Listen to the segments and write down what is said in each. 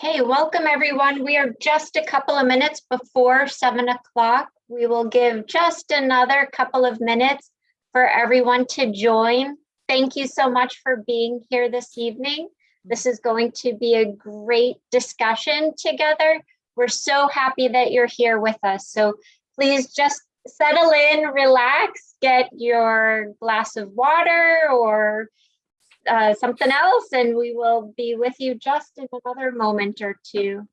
Okay, welcome everyone. We are just a couple of minutes before 7 o'clock. We will give just another couple of minutes for everyone to join. Thank you so much for being here this evening. This is going to be a great discussion together. We're so happy that you're here with us. So please just settle in, relax, get your glass of water or something else, and we will be with you just in another moment or two.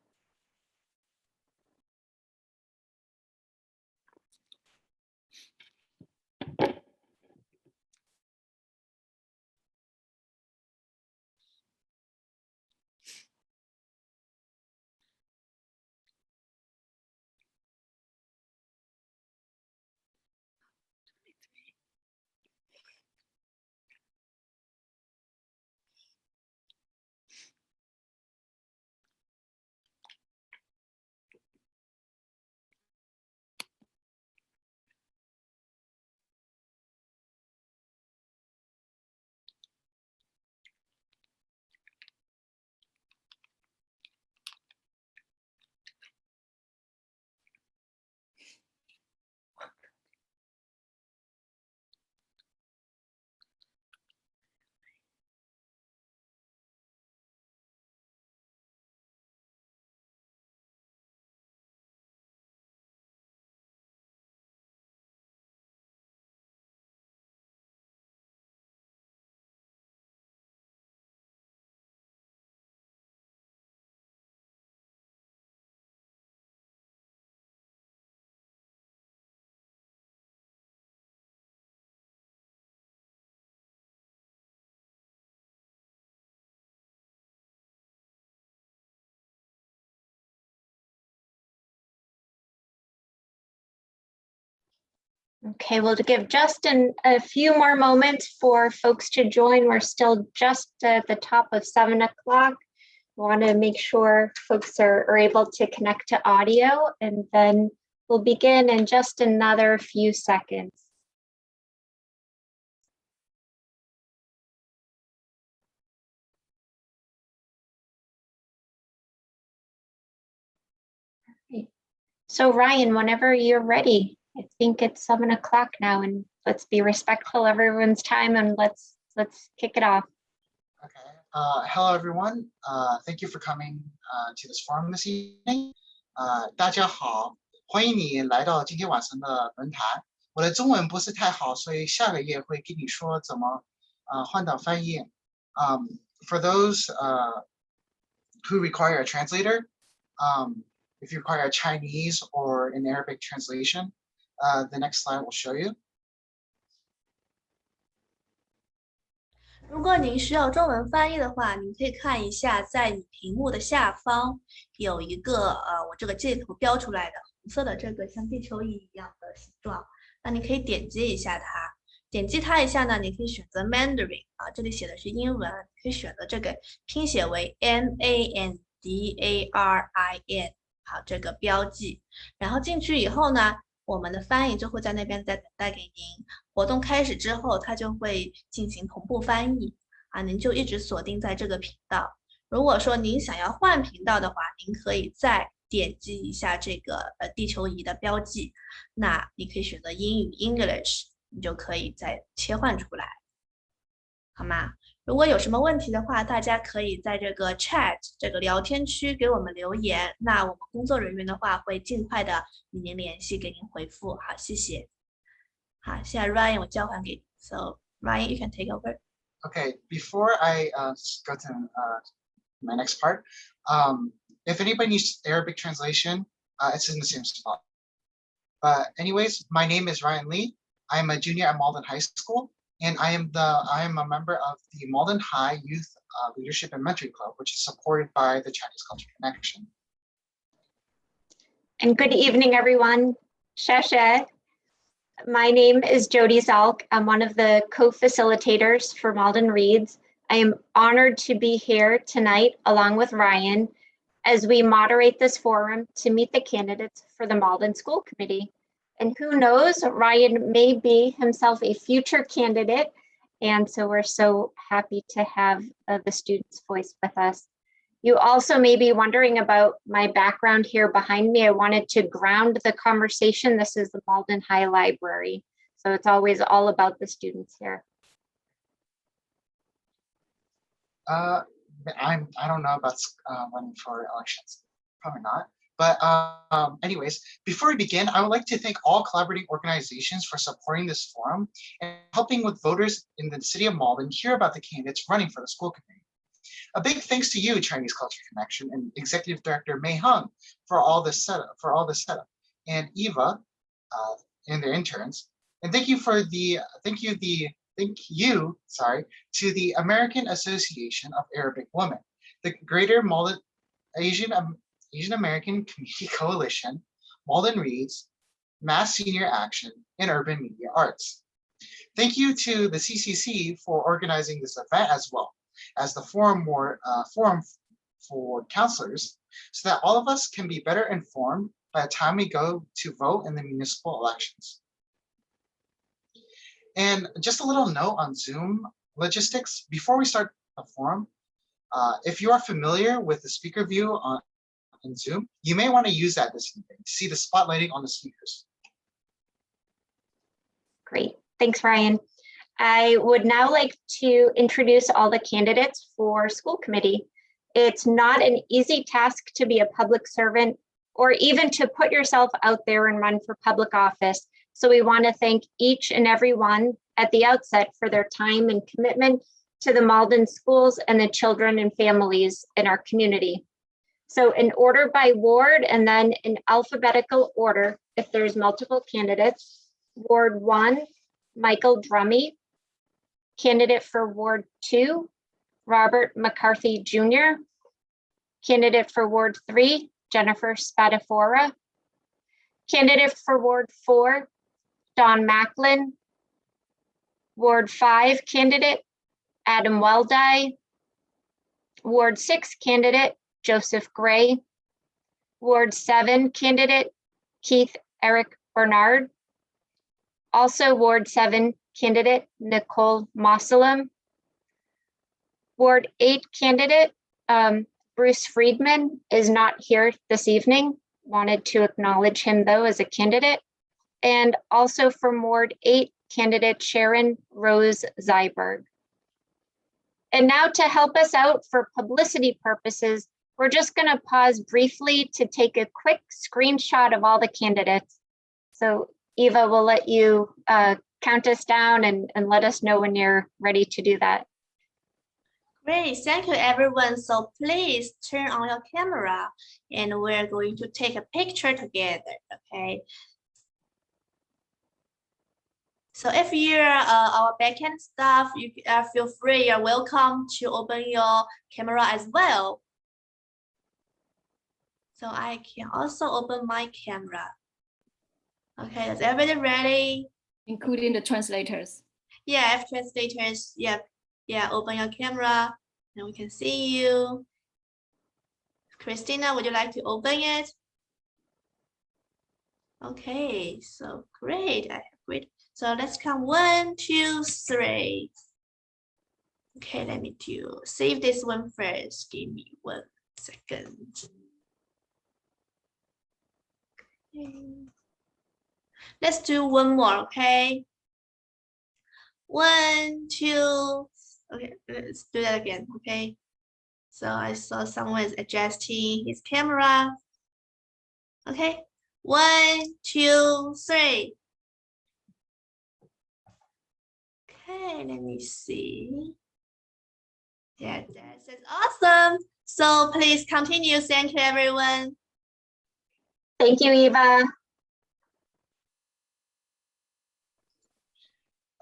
Okay, we'll give just a few more moments for folks to join. We're still just at the top of 7 o'clock. We want to make sure folks are able to connect to audio, and then we'll begin in just another few seconds. Okay. So Ryan, whenever you're ready. I think it's 7 o'clock now, and let's be respectful of everyone's time, and let's kick it off. Okay. Hello, everyone. Thank you for coming to this forum this evening. 大家好，欢迎你来到今天晚上的论坛。我的中文不是太好，所以下个月会跟你说怎么换到翻译。For those who require a translator, if you require a Chinese or an Arabic translation, the next slide will show you. 如果您需要中文翻译的话，您可以看一下，在你屏幕的下方有一个我这个箭头标出来的红色的这个像地球仪一样的形状，那你可以点击一下它。点击它一下呢，你可以选择 Mandarin 啊，这里写的是英文，可以选择这个拼写为 MANDARIN。好，这个标记，然后进去以后呢，我们的翻译就会在那边再等待给您。活动开始之后，它就会进行同步翻译啊，您就一直锁定在这个频道。如果说您想要换频道的话，您可以再点击一下这个地球仪的标记，那你可以选择英语 English， 你就可以再切换出来，好吗？如果有什么问题的话，大家可以在这个 chat 这个聊天区给我们留言，那我们工作人员的话会尽快的与您联系，给您回复。好，谢谢。好，现在 Ryan 我交还给你 ，So Ryan you can take over. Okay, before I go to my next part, if anybody needs Arabic translation, it's in the same spot. But anyways, my name is Ryan Lee. I'm a junior at Malden High School. And I am a member of the Malden High Youth Leadership and Mentoring Club, which is supported by the Chinese Culture Connection. And good evening, everyone. Sheshe. My name is Jody Zalk. I'm one of the co-facilitators for Malden Reads. I am honored to be here tonight along with Ryan as we moderate this forum to meet the candidates for the Malden School Committee. And who knows, Ryan may be himself a future candidate. And so we're so happy to have the students' voice with us. You also may be wondering about my background here behind me. I wanted to ground the conversation. This is the Malden High Library, so it's always all about the students here. I don't know about running for elections, probably not. But anyways, before we begin, I would like to thank all collaborating organizations for supporting this forum and helping with voters in the city of Malden hear about the candidates running for the school committee. A big thanks to you, Chinese Culture Connection, and Executive Director Mei Hung for all this setup, and Eva and their interns. And thank you to the American Association of Arabic Women, the Greater Malden Asian American Community Coalition, Malden Reads, Mass Senior Action, and Urban Media Arts. Thank you to the CCC for organizing this event, as well as the forum for counselors, so that all of us can be better informed by the time we go to vote in the municipal elections. And just a little note on Zoom logistics before we start the forum. If you are familiar with the speaker view on Zoom, you may want to use that this evening to see the spotlighting on the speakers. Great, thanks, Ryan. I would now like to introduce all the candidates for school committee. It's not an easy task to be a public servant or even to put yourself out there and run for public office. So we want to thank each and every one at the outset for their time and commitment to the Malden schools and the children and families in our community. So in order by ward and then in alphabetical order, if there's multiple candidates, Ward 1, Michael Drummy. Candidate for Ward 2, Robert McCarthy Jr. Candidate for Ward 3, Jennifer Spadafora. Candidate for Ward 4, Don Macklin. Ward 5 candidate, Adam Weldy. Ward 6 candidate, Joseph Gray. Ward 7 candidate, Keith Eric Bernard. Also Ward 7 candidate, Nicole Mossalem. Ward 8 candidate, Bruce Friedman is not here this evening. Wanted to acknowledge him though as a candidate. And also from Ward 8, candidate Sharon Rose Zyberg. And now to help us out for publicity purposes, we're just going to pause briefly to take a quick screenshot of all the candidates. So Eva will let you count us down and let us know when you're ready to do that. Great, thank you everyone. So please turn on your camera and we're going to take a picture together, okay? So if you're our backend staff, you feel free, you're welcome to open your camera as well. So I can also open my camera. Okay, is everybody ready? Including the translators. Yeah, if translators, yeah, open your camera and we can see you. Christina, would you like to open it? Okay, so great, I have great. So let's count 1, 2, 3. Okay, let me save this one first. Give me 1 second. Okay. Let's do one more, okay? 1, 2. Okay, let's do that again, okay? So I saw someone is adjusting his camera. Okay, 1, 2, 3. Okay, let me see. Yeah, that's awesome. So please continue. Thank you, everyone. Thank you, Eva.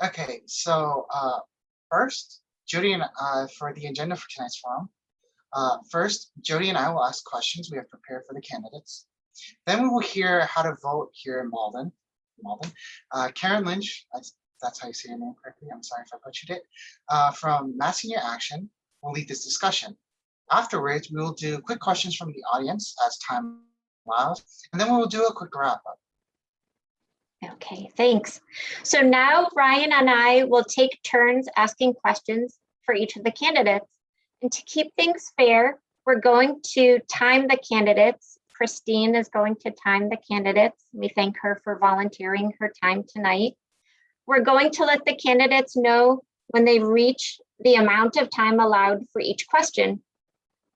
Okay, so first, Jody and for the agenda for tonight's forum. First, Jody and I will ask questions we have prepared for the candidates. Then we will hear how to vote here in Malden. Karen Lynch, that's how you say your name correctly. I'm sorry if I butchered it. From Mass Senior Action will lead this discussion. Afterwards, we will do quick questions from the audience as time allows, and then we will do a quick wrap up. Okay, thanks. So now Ryan and I will take turns asking questions for each of the candidates. And to keep things fair, We're going to time the candidates. Christine is going to time the candidates. We thank her for volunteering her time tonight. We're going to let the candidates know when they reach the amount of time allowed for each question.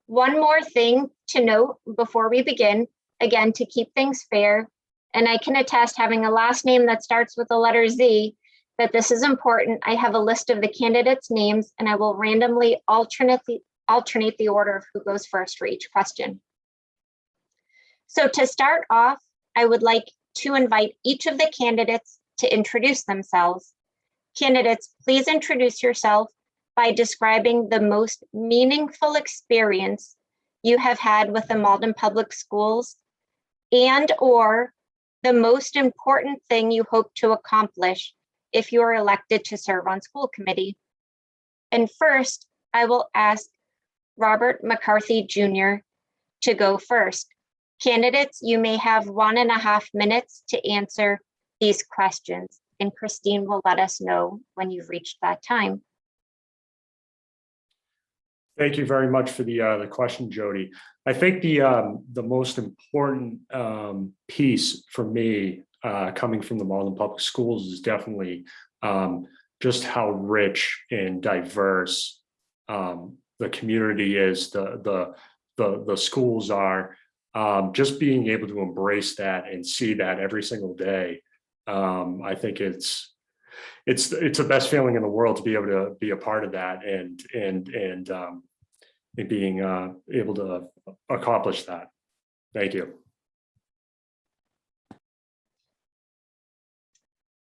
One more thing to note before we begin, again, to keep things fair, and I can attest, having a last name that starts with the letter Z, that this is important. I have a list of the candidates' names, and I will randomly alternate the order of who goes first for each question. So to start off, I would like to invite each of the candidates to introduce themselves. Candidates, please introduce yourself by describing the most meaningful experience you have had with the Malden Public Schools and/or the most important thing you hope to accomplish if you are elected to serve on school committee. And first, I will ask Robert McCarthy Jr. to go first. Candidates, you may have 1.5 minutes to answer these questions, and Christine will let us know when you've reached that time. Thank you very much for the question, Jody. I think the most important piece for me coming from the Malden Public Schools is definitely just how rich and diverse the community is, the schools are. Just being able to embrace that and see that every single day, I think it's the best feeling in the world to be able to be a part of that and being able to accomplish that. Thank you.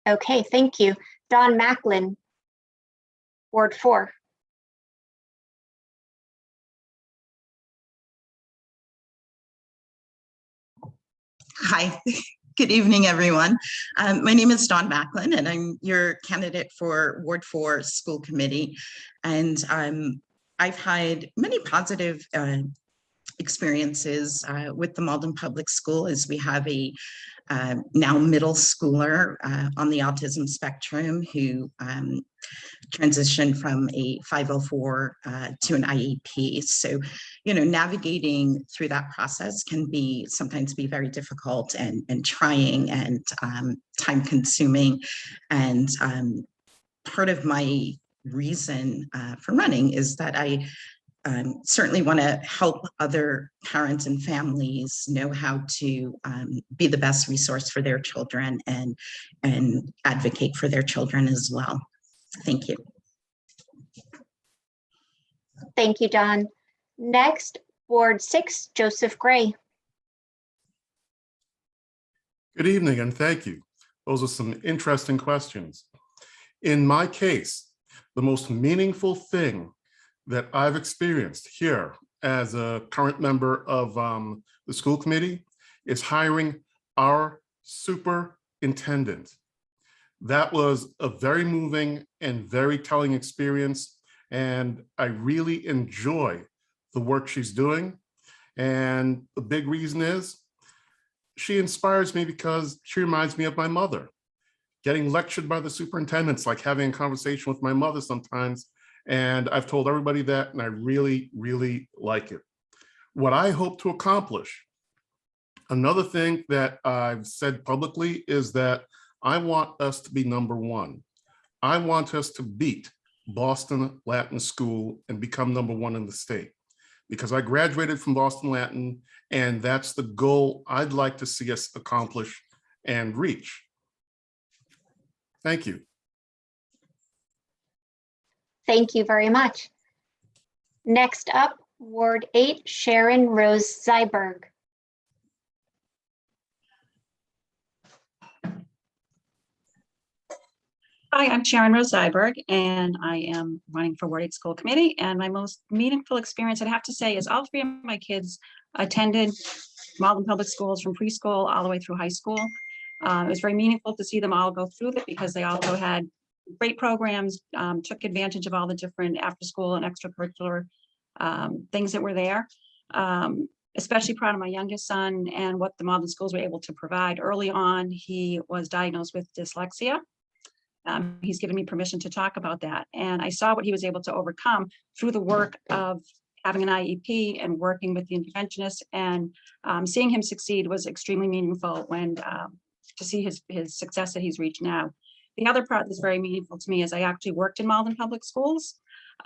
Okay, thank you. Don Macklin, Ward 4. Hi, good evening, everyone. My name is Dawn Macklin, and I'm your candidate for Ward 4 School Committee. And I've had many positive experiences with the Malden Public School, as we have a now middle schooler on the autism spectrum who transitioned from a 504 to an IEP. So, you know, navigating through that process can sometimes be very difficult and trying and time consuming. And part of my reason for running is that I certainly want to help other parents and families know how to be the best resource for their children and advocate for their children as well. Thank you. Thank you, Don. Next, Ward 6, Joseph Gray. Good evening and thank you. Those are some interesting questions. In my case, the most meaningful thing that I've experienced here as a current member of the school committee is hiring our superintendent. That was a very moving and very telling experience, and I really enjoy the work she's doing. And the big reason is she inspires me because she reminds me of my mother. Getting lectured by the superintendents, like having a conversation with my mother sometimes. And I've told everybody that, and I really, really like it. What I hope to accomplish, another thing that I've said publicly is that I want us to be #1. I want us to beat Boston Latin School and become #1 in the state, because I graduated from Boston Latin, and that's the goal I'd like to see us accomplish and reach. Thank you. Thank you very much. Next up, Ward 8, Sharon Rose Zyberg. Hi, I'm Sharon Rose Zyberg, and I am running for Ward 8 School Committee. And my most meaningful experience, I'd have to say, is all 3 of my kids attended Malden Public Schools from preschool all the way through high school. It was very meaningful to see them all go through it because they also had great programs, took advantage of all the different after school and extracurricular things that were there. Especially proud of my youngest son and what the Malden schools were able to provide. Early on, he was diagnosed with dyslexia. He's given me permission to talk about that. And I saw what he was able to overcome through the work of having an IEP and working with the interventionist, and seeing him succeed was extremely meaningful when to see his success that he's reached now. The other part that's very meaningful to me is I actually worked in Malden Public Schools,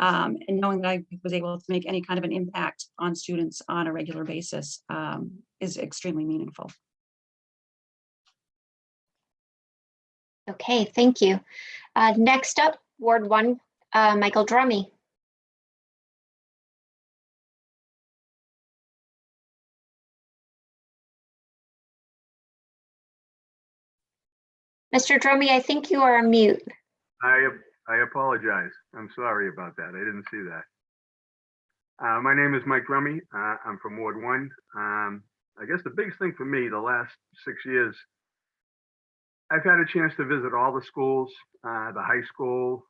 and knowing that I was able to make any kind of an impact on students on a regular basis is extremely meaningful. Okay, thank you. Next up, Ward 1, Michael Drummy. Mr. Drummy, I think you are on mute. I apologize. I'm sorry about that. I didn't see that. My name is Mike Drummy. I'm from Ward 1. I guess the biggest thing for me the last 6 years, I've had a chance to visit all the schools, the high school,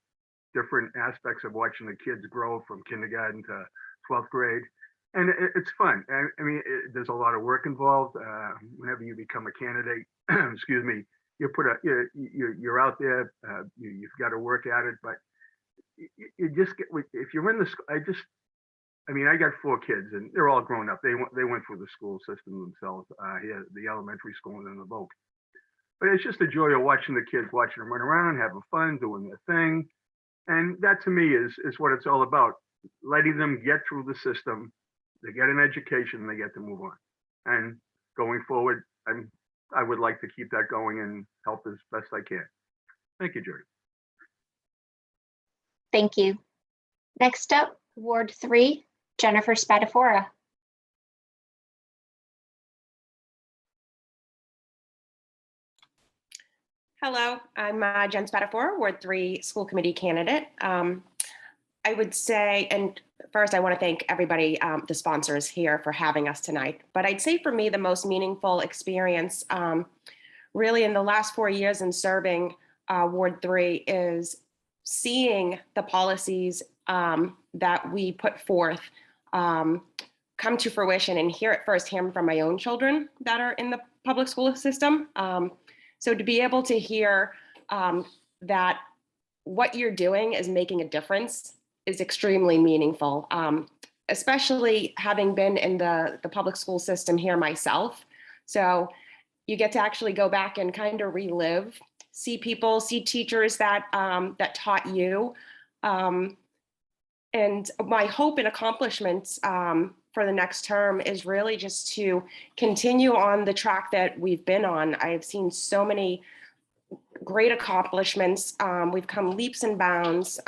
different aspects of watching the kids grow from kindergarten to 12th grade. And it's fun. I mean, there's a lot of work involved. Whenever you become a candidate, excuse me, you're out there, you've got to work at it, but you just get, if you're in the, I mean, I got 4 kids and they're all grown up. They went through the school system themselves, here, the elementary school and then the voc. But it's just a joy of watching the kids, watching them run around, having fun, doing their thing. And that to me is what it's all about, letting them get through the system, they get an education, and they get to move on. And going forward, I would like to keep that going and help as best I can. Thank you, Judy. Thank you. Next up, Ward 3, Jennifer Spadafora. Hello, I'm Jen Spadafora, Ward 3 School Committee candidate. I would say, and first I want to thank everybody, the sponsors here for having us tonight. But I'd say for me, the most meaningful experience really in the last 4 years in serving Ward 3 is seeing the policies that we put forth come to fruition and hear it firsthand from my own children that are in the public school system. So to be able to hear that what you're doing is making a difference is extremely meaningful, especially having been in the public school system here myself. So you get to actually go back and kind of relive, see people, see teachers that that taught you. And my hope and accomplishments for the next term is really just to continue on the track that we've been on. I've seen so many great accomplishments. We've come leaps and bounds.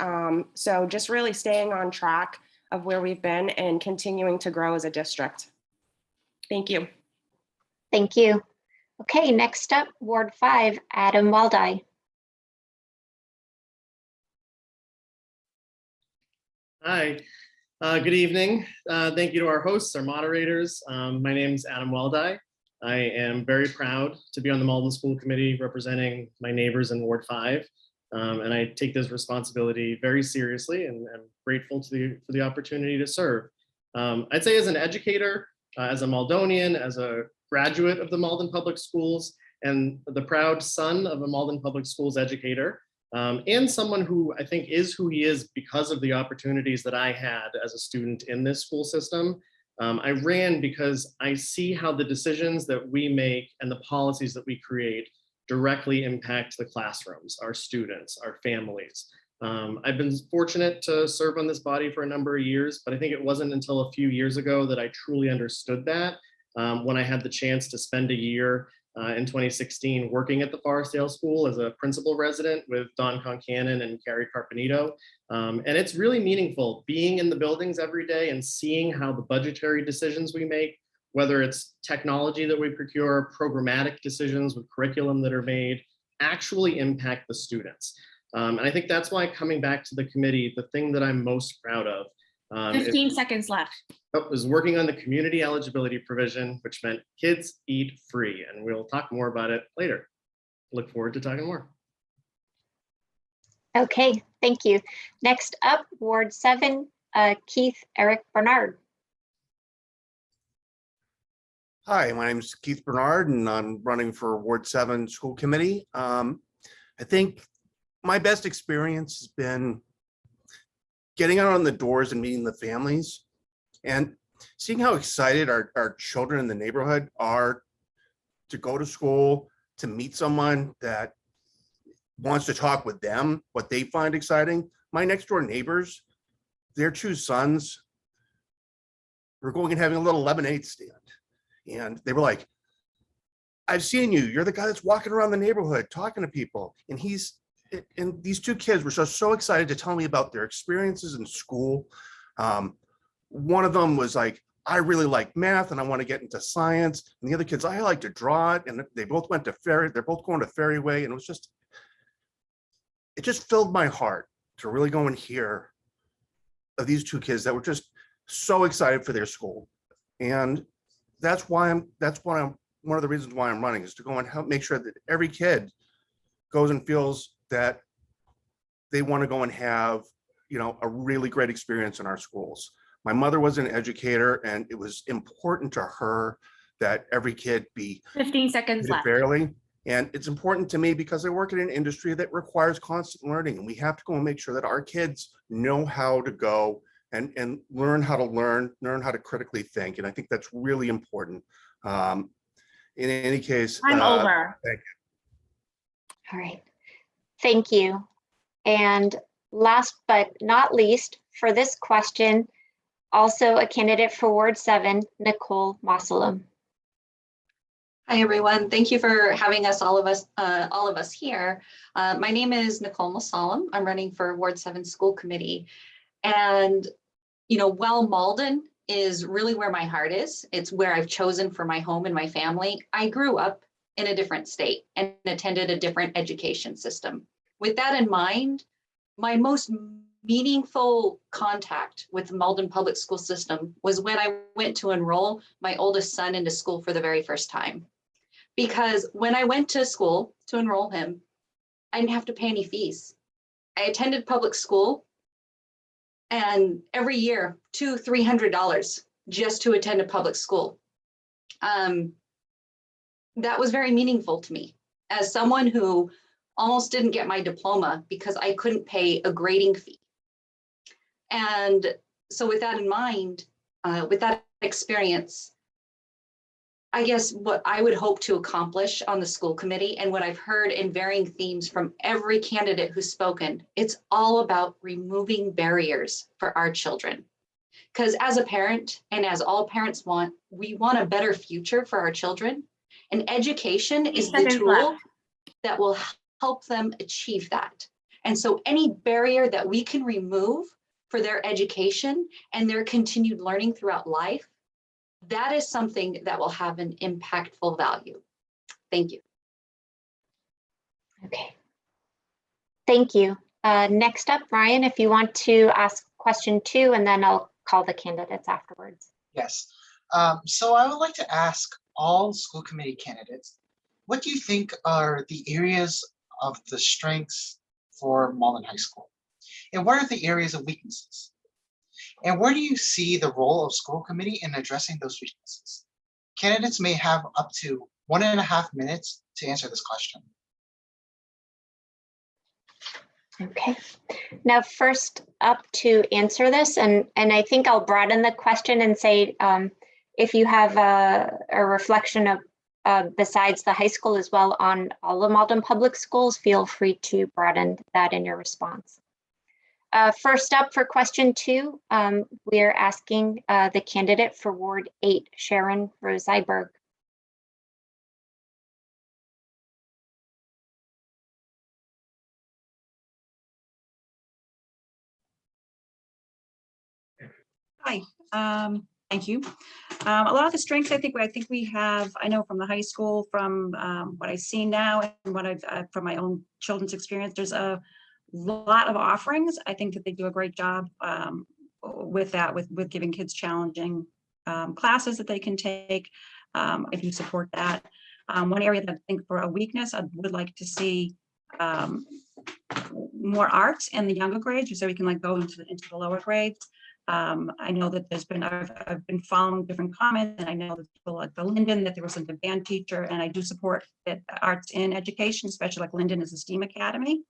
So just really staying on track of where we've been and continuing to grow as a district. Thank you. Thank you. Okay, next up, Ward 5, Adam Waldai. Hi, good evening. Thank you to our hosts, our moderators. My name is Adam Waldai. I am very proud to be on the Malden School Committee representing my neighbors in Ward 5. And I take this responsibility very seriously, and I'm grateful for the opportunity to serve. I'd say as an educator, as a Maldonian, as a graduate of the Malden Public Schools, and the proud son of a Malden Public Schools educator, and someone who I think is who he is because of the opportunities that I had as a student in this school system. I ran because I see how the decisions that we make and the policies that we create directly impact the classrooms, our students, our families. I've been fortunate to serve on this body for a number of years, but I think it wasn't until a few years ago that I truly understood that when I had the chance to spend a year in 2016 working at the Forestdale School as a principal resident with Don Concannon and Carrie Carpenito. And it's really meaningful being in the buildings every day and seeing how the budgetary decisions we make, whether it's technology that we procure, programmatic decisions with curriculum that are made, actually impact the students. And I think that's why coming back to the committee, the thing that I'm most proud of 15 seconds left. was working on the community eligibility provision, which meant kids eat free. And we'll talk more about it later. Look forward to talking more. Okay, thank you. Next up, Ward 7, Keith Eric Bernard. Hi, my name is Keith Bernard, and I'm running for Ward 7 School Committee. I think my best experience has been getting out on the doors and meeting the families And seeing how excited our children in the neighborhood are to go to school, to meet someone that wants to talk with them, what they find exciting. My next door neighbors, their two sons were going and having a little lemonade stand. And they were like, I've seen you. You're the guy that's walking around the neighborhood talking to people. And these two kids were so excited to tell me about their experiences in school. One of them was like, I really like math and I want to get into science. And the other kids, I like to draw it. And they both went to Ferry. They're both going to Ferryway. And it just filled my heart to really go and hear of these two kids that were just so excited for their school. And that's one of the reasons why I'm running, is to go and help make sure that every kid goes and feels that they want to go and have, a really great experience in our schools. My mother was an educator, and it was important to her that every kid be 15 seconds treated left. fairly. And it's important to me because I work in an industry that requires constant learning, and we have to go and make sure that our kids know how to go and learn how to learn how to critically think. And I think that's really important. In any case, I'm over. Thank you. All right. Thank you. And last but not least, for this question, also a candidate for Ward 7, Nicole Mossalem. Hi, everyone. Thank you for having us, all of us here. My name is Nicole Mossalem. I'm running for Ward 7 School Committee. And, while Malden is really where my heart is, it's where I've chosen for my home and my family, I grew up in a different state and attended a different education system. With that in mind, my most meaningful contact with the Malden public school system was when I went to enroll my oldest son into school for the very first time. Because when I went to school to enroll him, I didn't have to pay any fees. I attended public school, and every year, $200–300 just to attend a public school. That was very meaningful to me as someone who almost didn't get my diploma because I couldn't pay a grading fee. And so with that in mind, with that experience, I guess what I would hope to accomplish on the school committee, and what I've heard in varying themes from every candidate who's spoken, it's all about removing barriers for our children. Because as a parent, and as all parents want, we want a better future for our children. And education is the tool that will help them achieve that. And so any barrier that we can remove for their education and their continued learning throughout life, that is something that will have an impactful value. Thank you. Okay. Thank you. Next up, Ryan, if you want to ask question 2, and then I'll call the candidates afterwards. Yes. So I would like to ask all school committee candidates, what do you think are the areas of the strengths for Malden High School? And what are the areas of weaknesses? And where do you see the role of school committee in addressing those weaknesses? Candidates may have up to 1.5 minutes to answer this question. Okay. Now, first up to answer this, and I think I'll broaden the question and say, if you have a reflection of besides the high school as well on all the Malden public schools, feel free to broaden that in your response. First up for question 2, we are asking the candidate for Ward 8, Sharon Rose-Iberg. Hi, thank you. A lot of the strengths I think we have, I know from the high school, from what I see now and what I've from my own children's experience, there's a lot of offerings. I think that they do a great job with that, with giving kids challenging classes that they can take. I do support that. One area that I think for a weakness, I would like to see more arts in the younger grades, so we can go into the lower grades. I know that I've been following different comments, and I know that people like the Linden, that there was a band teacher, and I do support that arts in education, especially like Linden is a STEAM academy.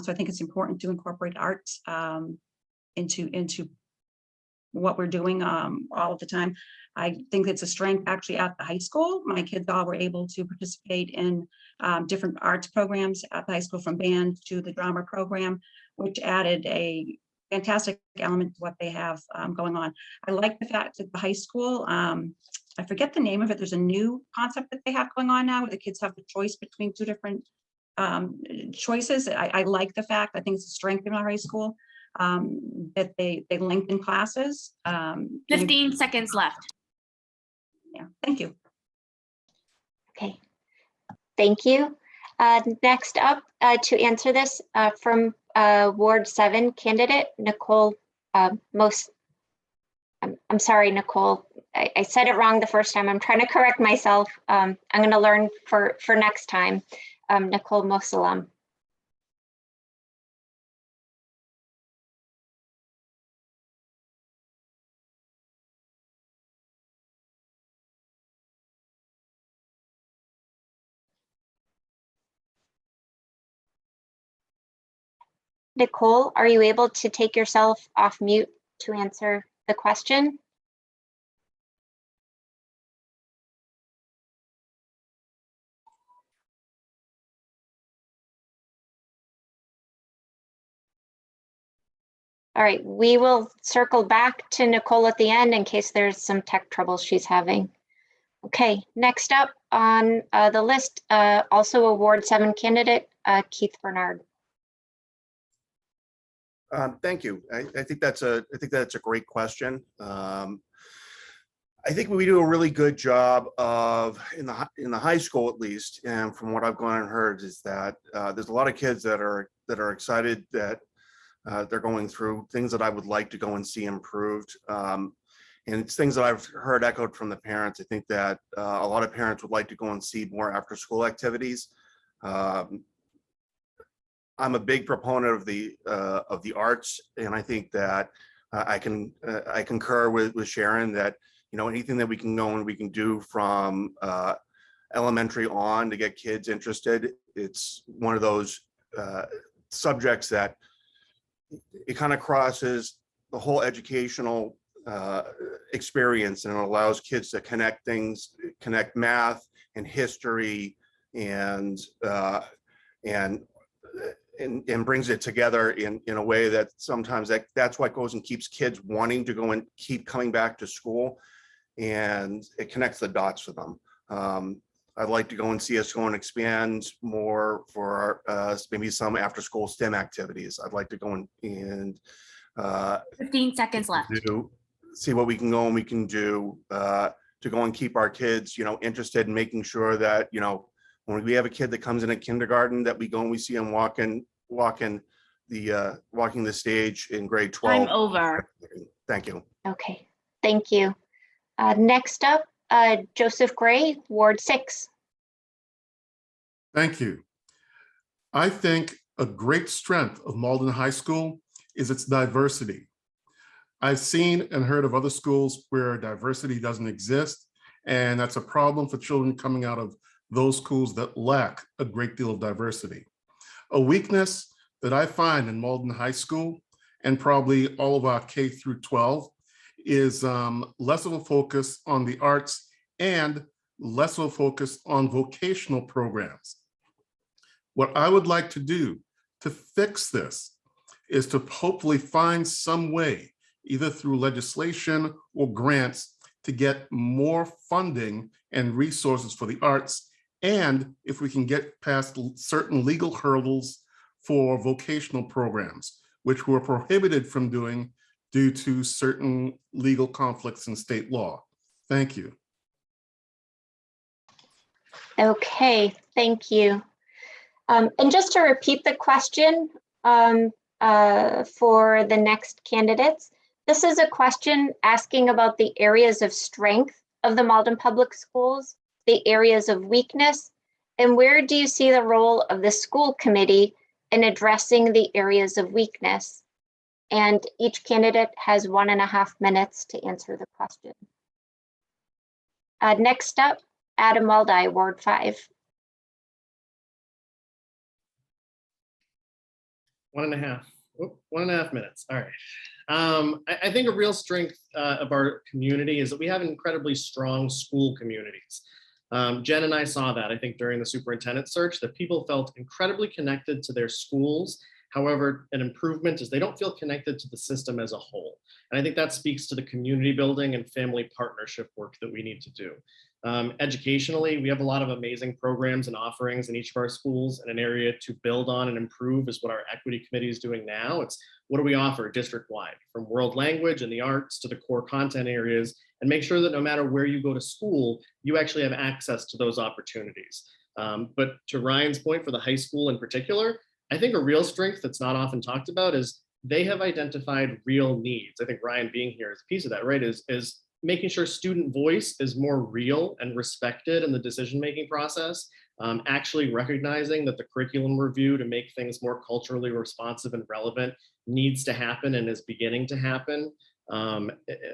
So I think it's important to incorporate arts into what we're doing all of the time. I think it's a strength actually at the high school. My kids all were able to participate in different arts programs at the high school, from band to the drama program, which added a fantastic element to what they have going on. I like the fact that the high school, I forget the name of it, there's a new concept that they have going on now where the kids have the choice between two different choices. I like the fact, I think it's a strength in our high school, that they lengthen classes. 15 seconds left. Yeah, thank you. Okay, thank you. Next up to answer this from Ward 7 candidate, Nicole I'm sorry, Nicole. I said it wrong the first time. I'm trying to correct myself. I'm going to learn for next time. Nicole Mosalam. Nicole, are you able to take yourself off mute to answer the question? All right, we will circle back to Nicole at the end in case there's some tech trouble she's having. Okay, next up on the list, also a Ward 7 candidate, Keith Bernard. Thank you. I think that's a great question. I think we do a really good job of in the high school, at least, and from what I've gone and heard, is that there's a lot of kids that are excited that they're going through things that I would like to go and see improved. And it's things that I've heard echoed from the parents. I think that a lot of parents would like to go and see more after school activities. I'm a big proponent of the arts, and I think that I concur with Sharon that, you know, anything that we can go and we can do from elementary on to get kids interested. It's one of those subjects that it kind of crosses the whole educational experience, and it allows kids to connect things, connect math and history, and brings it together in a way that sometimes that's what goes and keeps kids wanting to go and keep coming back to school, and it connects the dots for them. I'd like to go and see us go and expand more for maybe some after school STEM activities. I'd like to go and 15 seconds left. See what we can go and we can do to go and keep our kids, you know, interested in making sure that, you know, when we have a kid that comes in at kindergarten, that we go and we see them walking the stage in grade 12. Time over. Thank you. Okay, thank you. Next up, Joseph Gray, Ward 6. Thank you. I think a great strength of Malden High School is its diversity. I've seen and heard of other schools where diversity doesn't exist, and that's a problem for children coming out of those schools that lack a great deal of diversity. A weakness that I find in Malden High School, and probably all of our K through 12, is less of a focus on the arts and less of a focus on vocational programs. What I would like to do to fix this is to hopefully find some way, either through legislation or grants, to get more funding and resources for the arts. And if we can get past certain legal hurdles for vocational programs, which we're prohibited from doing due to certain legal conflicts in state law. Thank you. Okay, thank you. And just to repeat the question for the next candidates, this is a question asking about the areas of strength of the Malden Public Schools, the areas of weakness, and where do you see the role of the school committee in addressing the areas of weakness? And each candidate has 1.5 minutes to answer the question. Next up, Adam Waldi, Ward 5. 1.5 minutes. All right. I think a real strength of our community is that we have incredibly strong school communities. Jen and I saw that, I think, during the superintendent search, that people felt incredibly connected to their schools. However, an improvement is they don't feel connected to the system as a whole. And I think that speaks to the community building and family partnership work that we need to do. Educationally, we have a lot of amazing programs and offerings in each of our schools, and an area to build on and improve is what our equity committee is doing now. It's what do we offer district-wide, from world language and the arts to the core content areas, and make sure that no matter where you go to school, you actually have access to those opportunities. But to Ryan's point, for the high school in particular, I think a real strength that's not often talked about is they have identified real needs. I think Ryan being here is a piece of that, right? Is making sure student voice is more real and respected in the decision-making process, actually recognizing that the curriculum review to make things more culturally responsive and relevant needs to happen and is beginning to happen.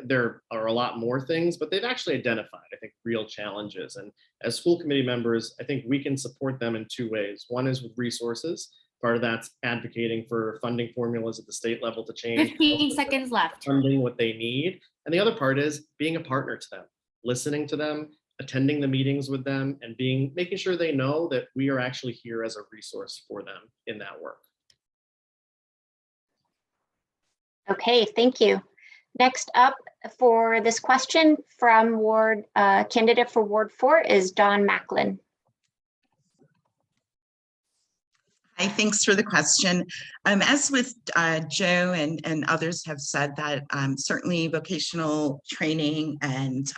There are a lot more things, but they've actually identified, I think, real challenges. And as school committee members, I think we can support them in two ways. One is with resources. Part of that's advocating for funding formulas at the state level to change. 15 seconds left. Funding what they need. And the other part is being a partner to them, listening to them, attending the meetings with them, and making sure they know that we are actually here as a resource for them in that work. Okay, thank you. Next up for this question from candidate for Ward 4 is Dawn Macklin. Hi, thanks for the question. As with Joe and others have said, that certainly vocational training and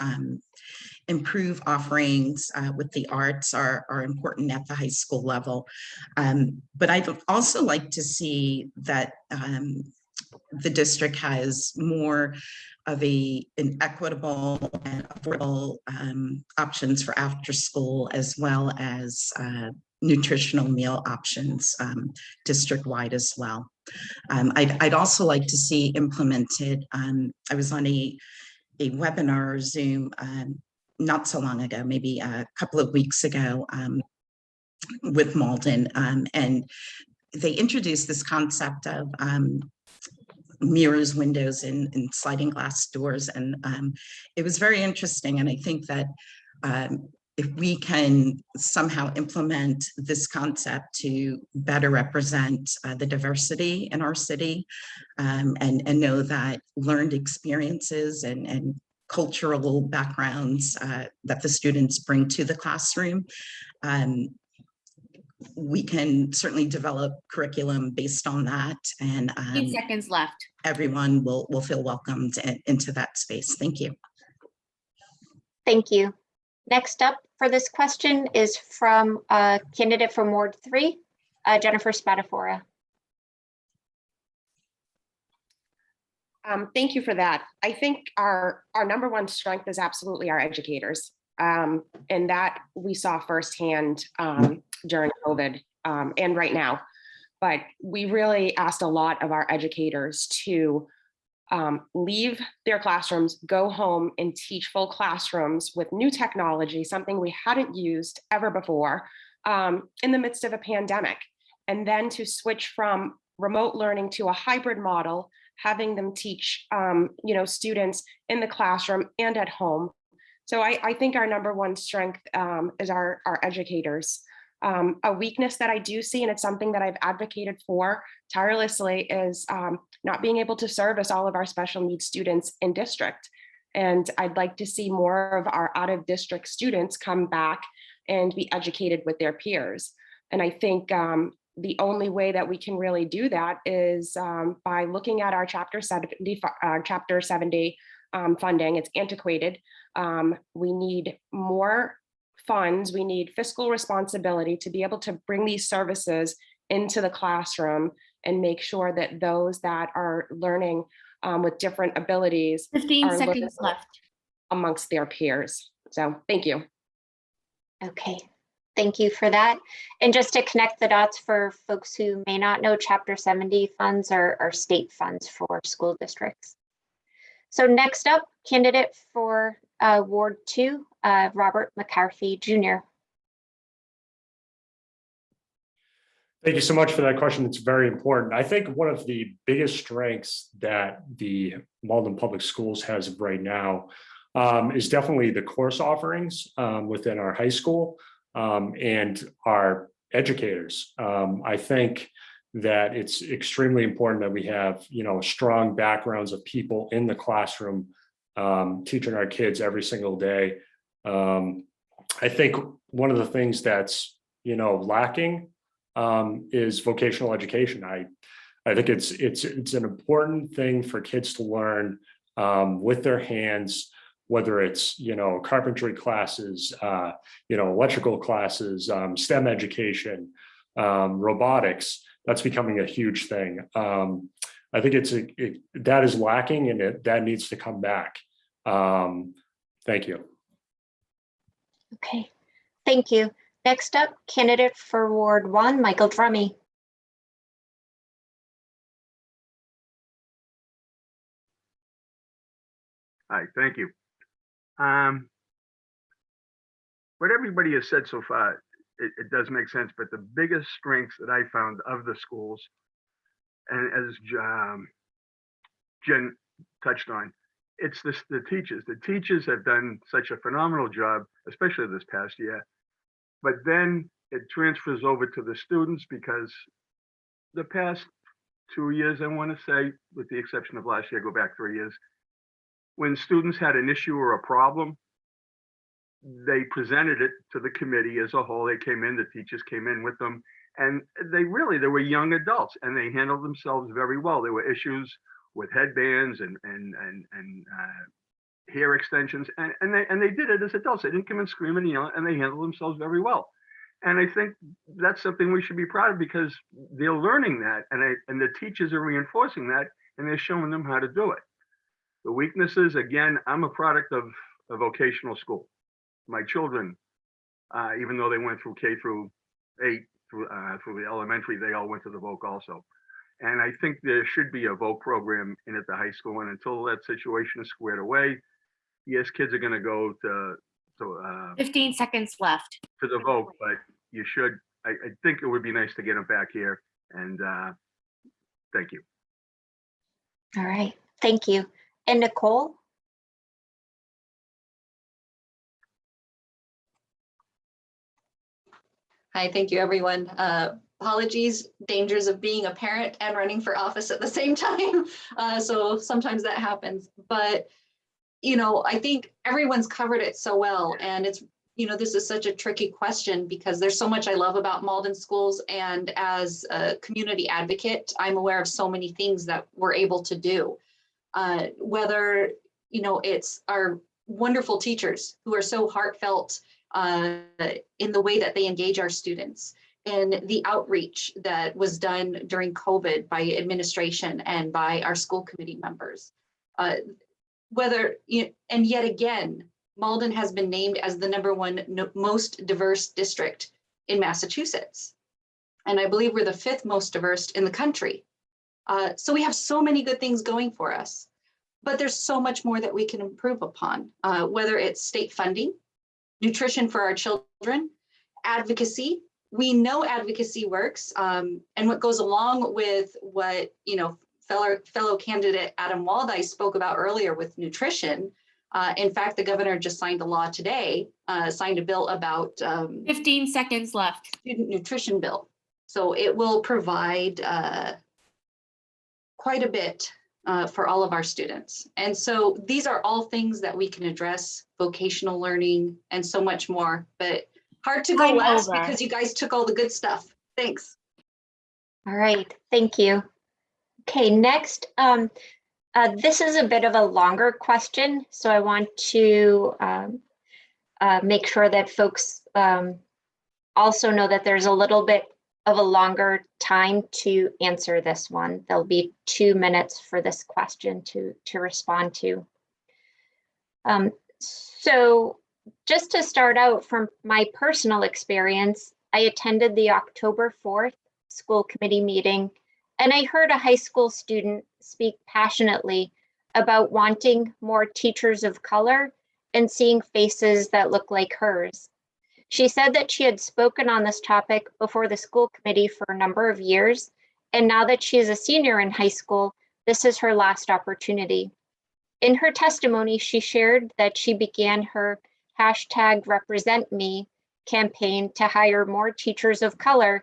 improve offerings with the arts are important at the high school level. But I'd also like to see that the district has more of an equitable and affordable options for after school, as well as nutritional meal options district-wide as well. I'd also like to see implemented, I was on a webinar Zoom not so long ago, maybe a couple of weeks ago with Malden, and they introduced this concept of mirrors, windows, and sliding glass doors. And it was very interesting. And I think that if we can somehow implement this concept to better represent the diversity in our city, and know that learned experiences and cultural backgrounds that the students bring to the classroom, we can certainly develop curriculum based on that, and 15 seconds left. everyone will feel welcomed into that space. Thank you. Thank you. Next up for this question is from a candidate from Ward 3, Jennifer Spadafora. Thank you for that. I think our number one strength is absolutely our educators. And that we saw firsthand during COVID and right now. But we really asked a lot of our educators to leave their classrooms, go home and teach full classrooms with new technology, something we hadn't used ever before in the midst of a pandemic. And then to switch from remote learning to a hybrid model, having them teach students in the classroom and at home. So I think our number one strength is our educators. A weakness that I do see, and it's something that I've advocated for tirelessly, is not being able to service all of our special needs students in district. And I'd like to see more of our out of district students come back and be educated with their peers. And I think the only way that we can really do that is by looking at our Chapter 70 funding. It's antiquated. We need more funds. We need fiscal responsibility to be able to bring these services into the classroom and make sure that those that are learning with different abilities 15 seconds left amongst their peers. So thank you. Okay, thank you for that. And just to connect the dots for folks who may not know, Chapter 70 funds are state funds for school districts. So next up, candidate for Ward 2, Robert McCarthy Jr. Thank you so much for that question. It's very important. I think one of the biggest strengths that the Malden Public Schools has right now is definitely the course offerings within our high school and our educators. I think that it's extremely important that we have, strong backgrounds of people in the classroom teaching our kids every single day. I think one of the things that's, lacking is vocational education. I think it's an important thing for kids to learn with their hands, whether it's, carpentry classes, electrical classes, STEM education, robotics. That's becoming a huge thing. I think that is lacking, and that needs to come back. Thank you. Okay, thank you. Next up, candidate for Ward 1, Michael Drummy. Hi, thank you. What everybody has said so far, it does make sense, but the biggest strengths that I found of the schools, and as Jen touched on, it's the teachers. The teachers have done such a phenomenal job, especially this past year. But then it transfers over to the students, because the past 2 years, I want to say, with the exception of last year, go back 3 years, when students had an issue or a problem, they presented it to the committee as a whole. They came in, the teachers came in with them, and they were young adults, and they handled themselves very well. There were issues with headbands and hair extensions, and they did it as adults. They didn't come in screaming and yelling, and they handled themselves very well. And I think that's something we should be proud of, because they're learning that, and the teachers are reinforcing that, and they're showing them how to do it. The weaknesses, again, I'm a product of a vocational school. My children, even though they went through K through 8 through the elementary, they all went to the VOC also. And I think there should be a VOC program in at the high school. And until that situation is squared away, yes, kids are going to go to 15 seconds left. to the VOC, but you should. I think it would be nice to get them back here. And thank you. All right, thank you. And Nicole? Hi, thank you, everyone. Apologies, dangers of being a parent and running for office at the same time. So sometimes that happens, but I think everyone's covered it so well. And it's, this is such a tricky question, because there's so much I love about Malden schools. And as a community advocate, I'm aware of so many things that we're able to do. Whether, it's our wonderful teachers who are so heartfelt in the way that they engage our students, and the outreach that was done during COVID by administration and by our school committee members. And yet again, Malden has been named as the #1 most diverse district in Massachusetts. And I believe we're the 5th most diverse in the country. So we have so many good things going for us, but there's so much more that we can improve upon, whether it's state funding, nutrition for our children, advocacy. We know advocacy works, and what goes along with what fellow candidate Adam Waldeis spoke about earlier with nutrition. In fact, the governor just signed a law today, signed a bill about 15 seconds left. Student nutrition bill. So it will provide quite a bit for all of our students. And so these are all things that we can address, vocational learning and so much more, but hard to go last because you guys took all the good stuff. Thanks. All right, thank you. Okay, next, this is a bit of a longer question, so I want to make sure that folks also know that there's a little bit of a longer time to answer this one. There'll be 2 minutes for this question to respond to. So just to start out, from my personal experience, I attended the October 4th school committee meeting, and I heard a high school student speak passionately about wanting more teachers of color and seeing faces that look like hers. She said that she had spoken on this topic before the school committee for a number of years, and now that she is a senior in high school, this is her last opportunity. In her testimony, she shared that she began her #RepresentMe campaign to hire more teachers of color,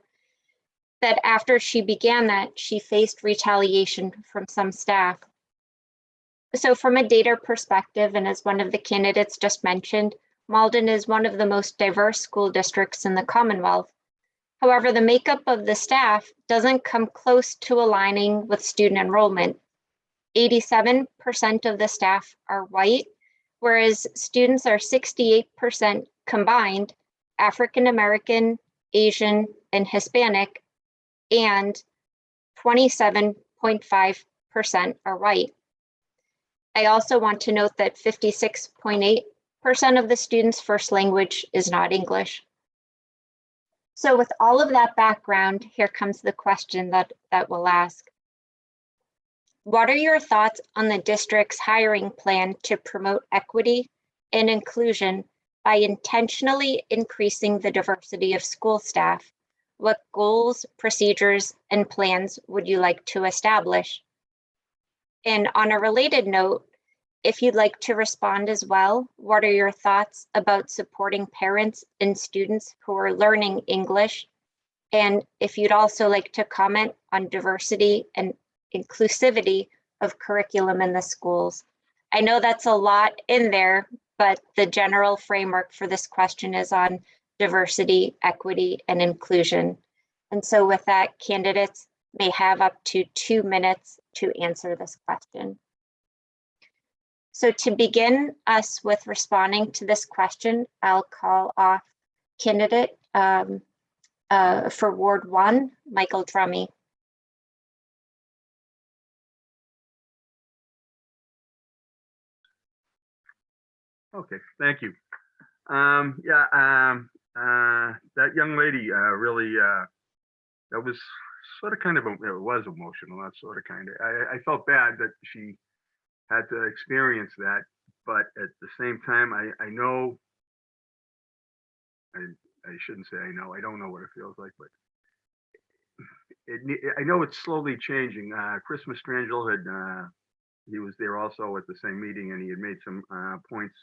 that after she began that, she faced retaliation from some staff. So from a data perspective, and as one of the candidates just mentioned, Malden is one of the most diverse school districts in the Commonwealth. However, the makeup of the staff doesn't come close to aligning with student enrollment. 87% of the staff are white, whereas students are 68% combined, African American, Asian, and Hispanic, and 27.5% are white. I also want to note that 56.8% of the students' first language is not English. So with all of that background, here comes the question that we'll ask. What are your thoughts on the district's hiring plan to promote equity and inclusion by intentionally increasing the diversity of school staff? What goals, procedures, and plans would you like to establish? And on a related note, if you'd like to respond as well, what are your thoughts about supporting parents and students who are learning English? And if you'd also like to comment on diversity and inclusivity of curriculum in the schools. I know that's a lot in there, but the general framework for this question is on diversity, equity, and inclusion. And so with that, candidates may have up to 2 minutes to answer this question. So to begin us with responding to this question, I'll call off candidate for Ward 1, Michael Drummy. Okay, thank you. That young lady really, that was sort of kind of, it was emotional, not sort of kind of. I felt bad that she had to experience that, but at the same time, I know, I shouldn't say I know, I don't know what it feels like, but I know it's slowly changing. Chris Mastrangelo he was there also at the same meeting, and he had made some points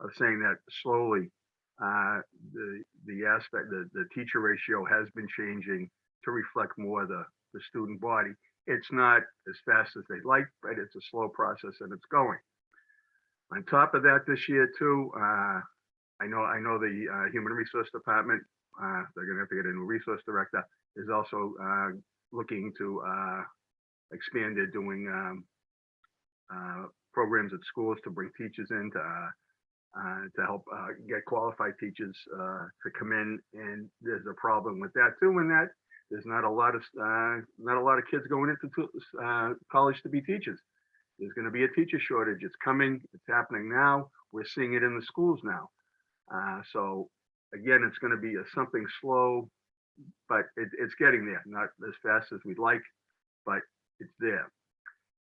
of saying that slowly the teacher ratio has been changing to reflect more the student body. It's not as fast as they'd like, but it's a slow process and it's going. On top of that, this year too, I know the Human Resource Department, they're gonna have to get a new resource director, is also looking to expand. They're doing programs at schools to bring teachers in to help get qualified teachers to come in, and there's a problem with that too, in that there's not a lot of kids going into college to be teachers. There's going to be a teacher shortage. It's coming. It's happening now. We're seeing it in the schools now. So again, it's going to be something slow, but it's getting there. Not as fast as we'd like, but it's there.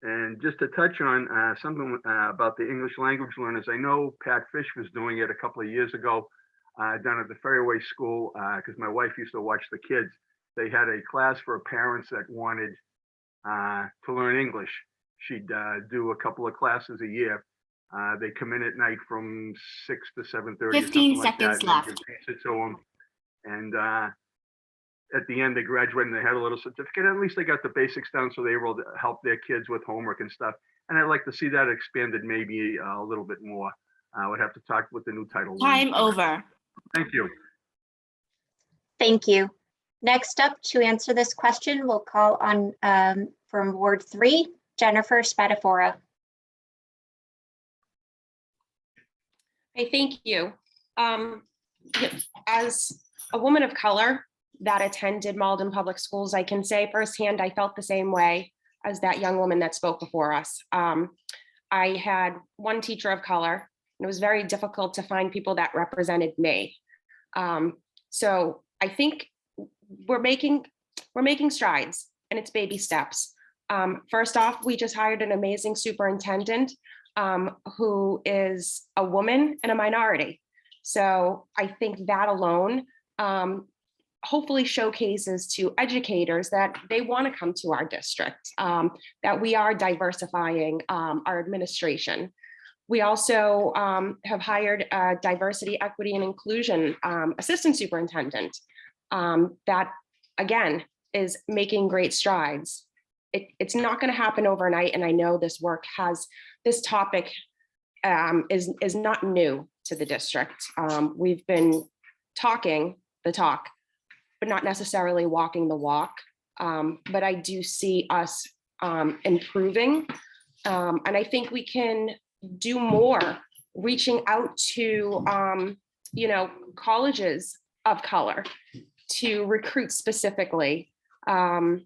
And just to touch on something about the English language learners, I know Pat Fish was doing it a couple of years ago down at the Ferryway School, because my wife used to watch the kids. They had a class for parents that wanted to learn English. She'd do a couple of classes a year. They come in at night from 6 to 7:30. 15 seconds left. Give pizza to them. And at the end, they graduated and they had a little certificate. At least they got the basics down, so they were able to help their kids with homework and stuff. And I'd like to see that expanded maybe a little bit more. I would have to talk with the new title. Time over. Thank you. Thank you. Next up to answer this question, we'll call on from Ward 3, Jennifer Spadafora. Hey, thank you. As a woman of color that attended Malden Public Schools, I can say firsthand, I felt the same way as that young woman that spoke before us. I had one teacher of color, and it was very difficult to find people that represented me. So I think we're making strides, and it's baby steps. First off, we just hired an amazing superintendent who is a woman and a minority. So I think that alone hopefully showcases to educators that they want to come to our district, that we are diversifying our administration. We also have hired a diversity, equity, and inclusion assistant superintendent that, again, is making great strides. It's not going to happen overnight, and I know this topic is not new to the district. We've been talking the talk, but not necessarily walking the walk. But I do see us improving, and I think we can do more, reaching out to colleges of color to recruit specifically. And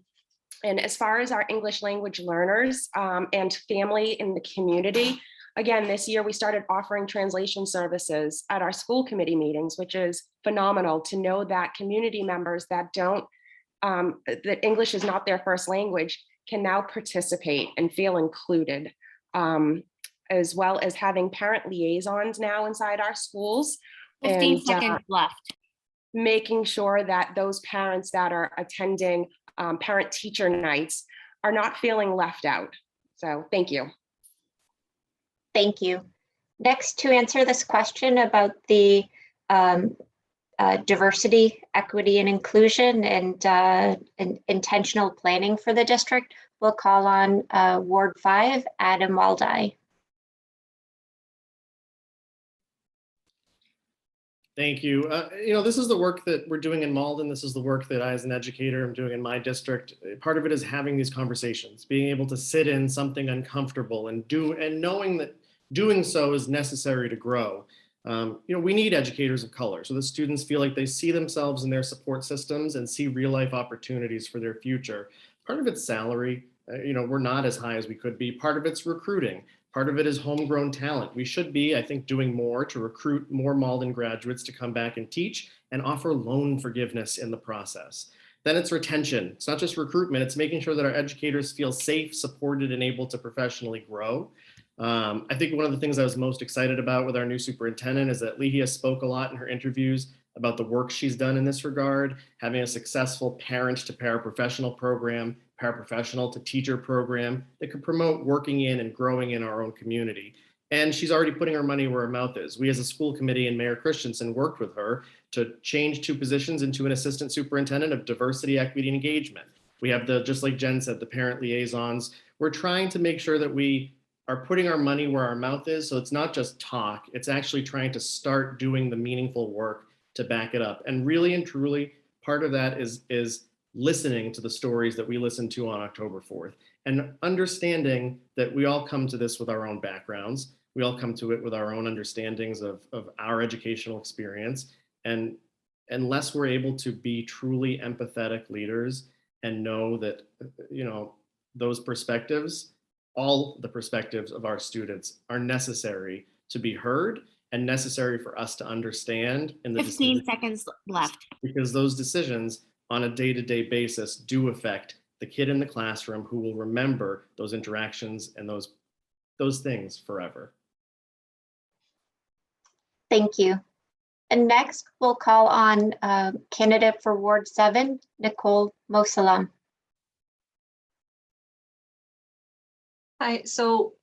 as far as our English language learners and family in the community, again, this year we started offering translation services at our school committee meetings, which is phenomenal to know that community members that that English is not their first language can now participate and feel included, as well as having parent liaisons now inside our schools. 15 seconds left. Making sure that those parents that are attending parent teacher nights are not feeling left out. So thank you. Thank you. Next, to answer this question about the diversity, equity, and inclusion and intentional planning for the district, we'll call on Ward 5, Adam Waldai. Thank you. This is the work that we're doing in Malden. This is the work that I, as an educator, am doing in my district. Part of it is having these conversations, being able to sit in something uncomfortable and knowing that doing so is necessary to grow. We need educators of color so that students feel like they see themselves in their support systems and see real life opportunities for their future. Part of it's salary. We're not as high as we could be. Part of it's recruiting. Part of it is homegrown talent. We should be, I think, doing more to recruit more Malden graduates to come back and teach and offer loan forgiveness in the process. Then it's retention. It's not just recruitment. It's making sure that our educators feel safe, supported, and able to professionally grow. I think one of the things I was most excited about with our new superintendent is that Lihia spoke a lot in her interviews about the work she's done in this regard, having a successful parent to paraprofessional program, paraprofessional to teacher program that could promote working in and growing in our own community. And she's already putting her money where her mouth is. We as a school committee and Mayor Christensen worked with her to change 2 positions into an assistant superintendent of diversity, equity, and engagement. We have just like Jen said, the parent liaisons. We're trying to make sure that we are putting our money where our mouth is. So it's not just talk, it's actually trying to start doing the meaningful work to back it up. And really and truly, part of that is listening to the stories that we listened to on October 4th and understanding that we all come to this with our own backgrounds. We all come to it with our own understandings of our educational experience. And unless we're able to be truly empathetic leaders and know that, those perspectives, all the perspectives of our students are necessary to be heard and necessary for us to understand in the 15 seconds left. Because those decisions on a day-to-day basis do affect the kid in the classroom who will remember those interactions and those things forever. Thank you. And next, we'll call on candidate for Ward 7, Nicole Mosalam. Hi, so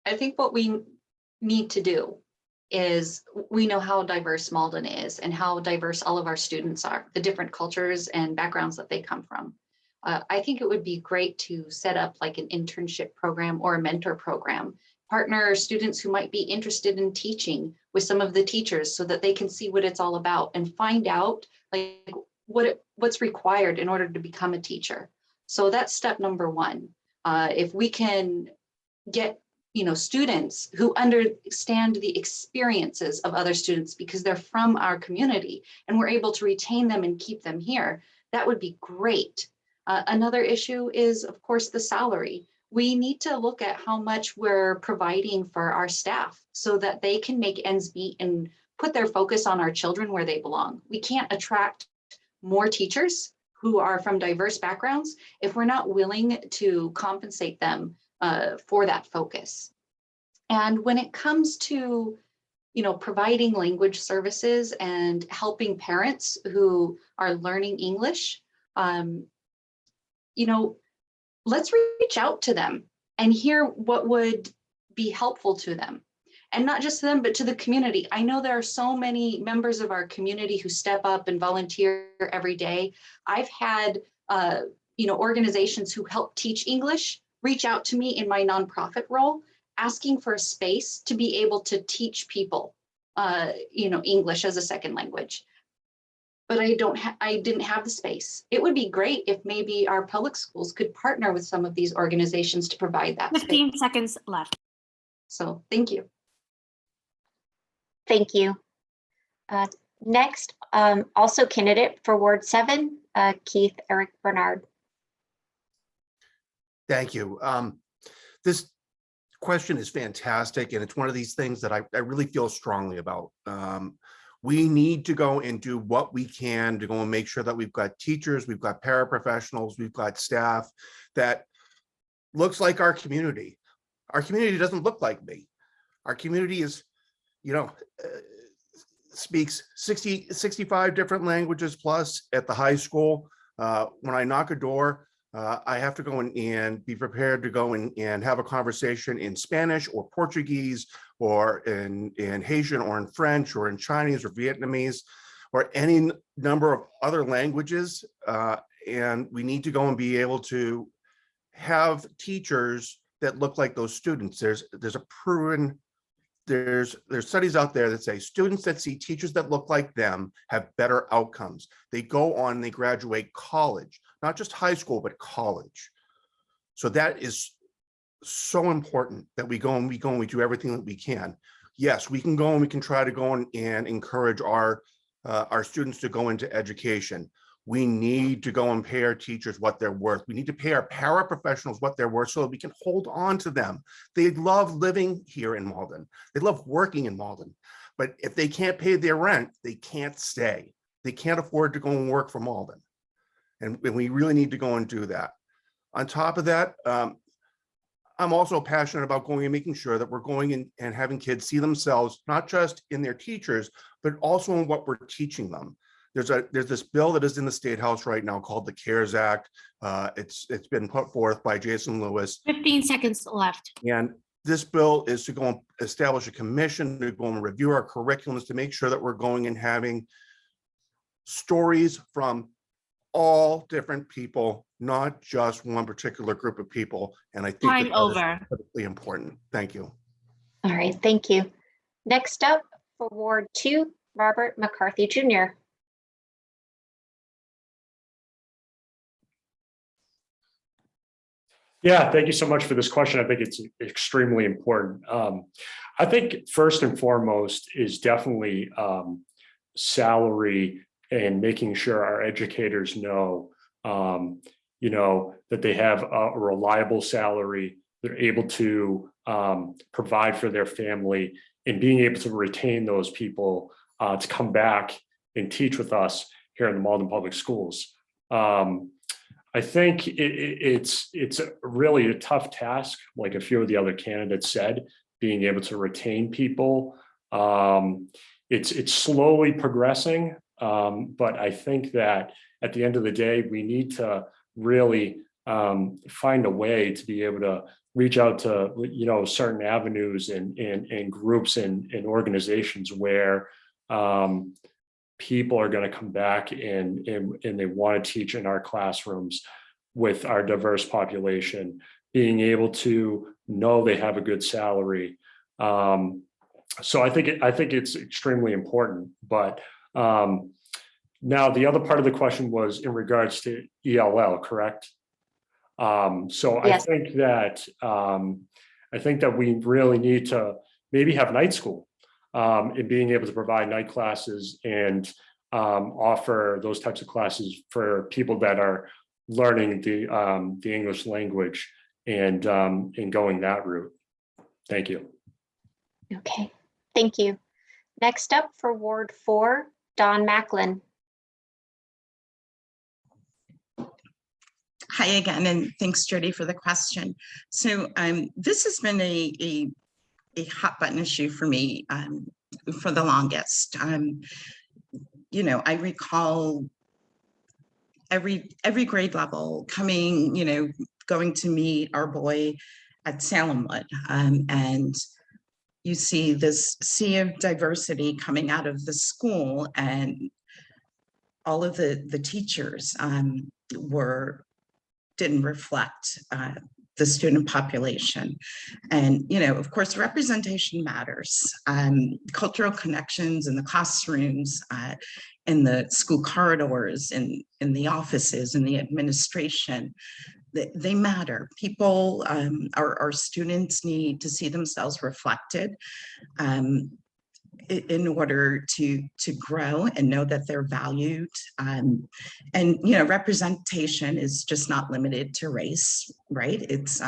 I think what we need to do is we know how diverse Malden is and how diverse all of our students are, the different cultures and backgrounds that they come from. I think it would be great to set up like an internship program or a mentor program, partner students who might be interested in teaching with some of the teachers so that they can see what it's all about and find out like what's required in order to become a teacher. So that's step number 1. If we can get students who understand the experiences of other students because they're from our community and we're able to retain them and keep them here, that would be great. Another issue is, of course, the salary. We need to look at how much we're providing for our staff so that they can make ends meet and put their focus on our children where they belong. We can't attract more teachers who are from diverse backgrounds if we're not willing to compensate them for that focus. And when it comes to providing language services and helping parents who are learning English, let's reach out to them and hear what would be helpful to them. And not just to them, but to the community. I know there are so many members of our community who step up and volunteer every day. I've had, organizations who help teach English reach out to me in my nonprofit role, asking for a space to be able to teach people, English as a second language. But I didn't have the space. It would be great if maybe our public schools could partner with some of these organizations to provide that 15 space. seconds left. So thank you. Thank you. Next, also candidate for Ward 7, Keith Eric Bernard. Thank you. This question is fantastic, and it's one of these things that I really feel strongly about. We need to go and do what we can to go and make sure that we've got teachers, we've got paraprofessionals, we've got staff that looks like our community. Our community doesn't look like me. Our community is, speaks 65 different languages plus at the high school. When I knock a door, I have to go in and be prepared to go in and have a conversation in Spanish or Portuguese or in Haitian or in French or in Chinese or Vietnamese or any number of other languages. And we need to go and be able to have teachers that look like those students. There's a proven, there's studies out there that say students that see teachers that look like them have better outcomes. They go on and they graduate college, not just high school, but college. So that is so important that we go and we do everything that we can. Yes, we can go and we can try to go and encourage our students to go into education. We need to go and pay our teachers what they're worth. We need to pay our paraprofessionals what they're worth so that we can hold on to them. They love living here in Malden. They love working in Malden. But if they can't pay their rent, they can't stay. They can't afford to go and work for Malden. And we really need to go and do that. On top of that, I'm also passionate about going and making sure that we're going in and having kids see themselves, not just in their teachers, but also in what we're teaching them. There's this bill that is in the State House right now called the CARES Act. It's been put forth by Jason Lewis. 15 seconds left. And this bill is to go and establish a commission to go and review our curriculums to make sure that we're going and having stories from all different people, not just one particular group of people. And I think Time that over. is critically important. Thank you. All right, thank you. Next up for Ward 2, Robert McCarthy Jr. Yeah, thank you so much for this question. I think it's extremely important. I think first and foremost is definitely salary and making sure our educators know, that they have a reliable salary, they're able to provide for their family, and being able to retain those people to come back and teach with us here in the Malden Public Schools. I think it's really a tough task, like a few of the other candidates said, being able to retain people. It's slowly progressing, but I think that at the end of the day, we need to really find a way to be able to reach out to certain avenues and groups and organizations where people are going to come back and they want to teach in our classrooms with our diverse population, being able to know they have a good salary. So I think it's extremely important. But now the other part of the question was in regards to ELL, correct? So yes. I think that we really need to maybe have night school. And being able to provide night classes and offer those types of classes for people that are learning the English language and going that route. Thank you. Okay, thank you. Next up for Ward 4, Don Macklin. Hi again, and thanks, Jody, for the question. So this has been a hot button issue for me for the longest. You know, I recall every grade level coming, you know, going to meet our boy at Salemwood, and you see this sea of diversity coming out of the school, and all of the teachers didn't reflect the student population. And, you know, of course, representation matters. Cultural connections in the classrooms, in the school corridors, in the offices, in the administration, they matter. People, our students need to see themselves reflected in order to grow and know that they're valued. And, you know, representation is just not limited to race, right? It's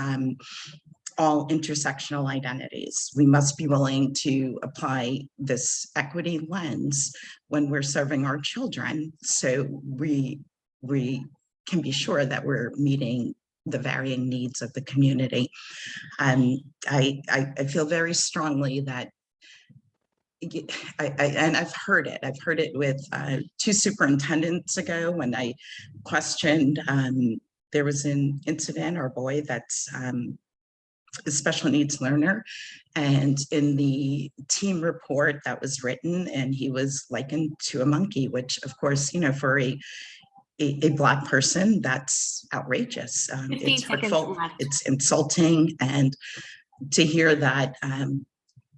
all intersectional identities. We must be willing to apply this equity lens when we're serving our children, so we can be sure that we're meeting the varying needs of the community. I feel very strongly that and I've heard it with 2 superintendents ago when I questioned, there was an incident, our boy that's a special needs learner, and in the team report that was written, and he was likened to a monkey, which of course, you know, for a Black person, that's outrageous. 15 it's seconds hurtful, left. it's insulting, and to hear that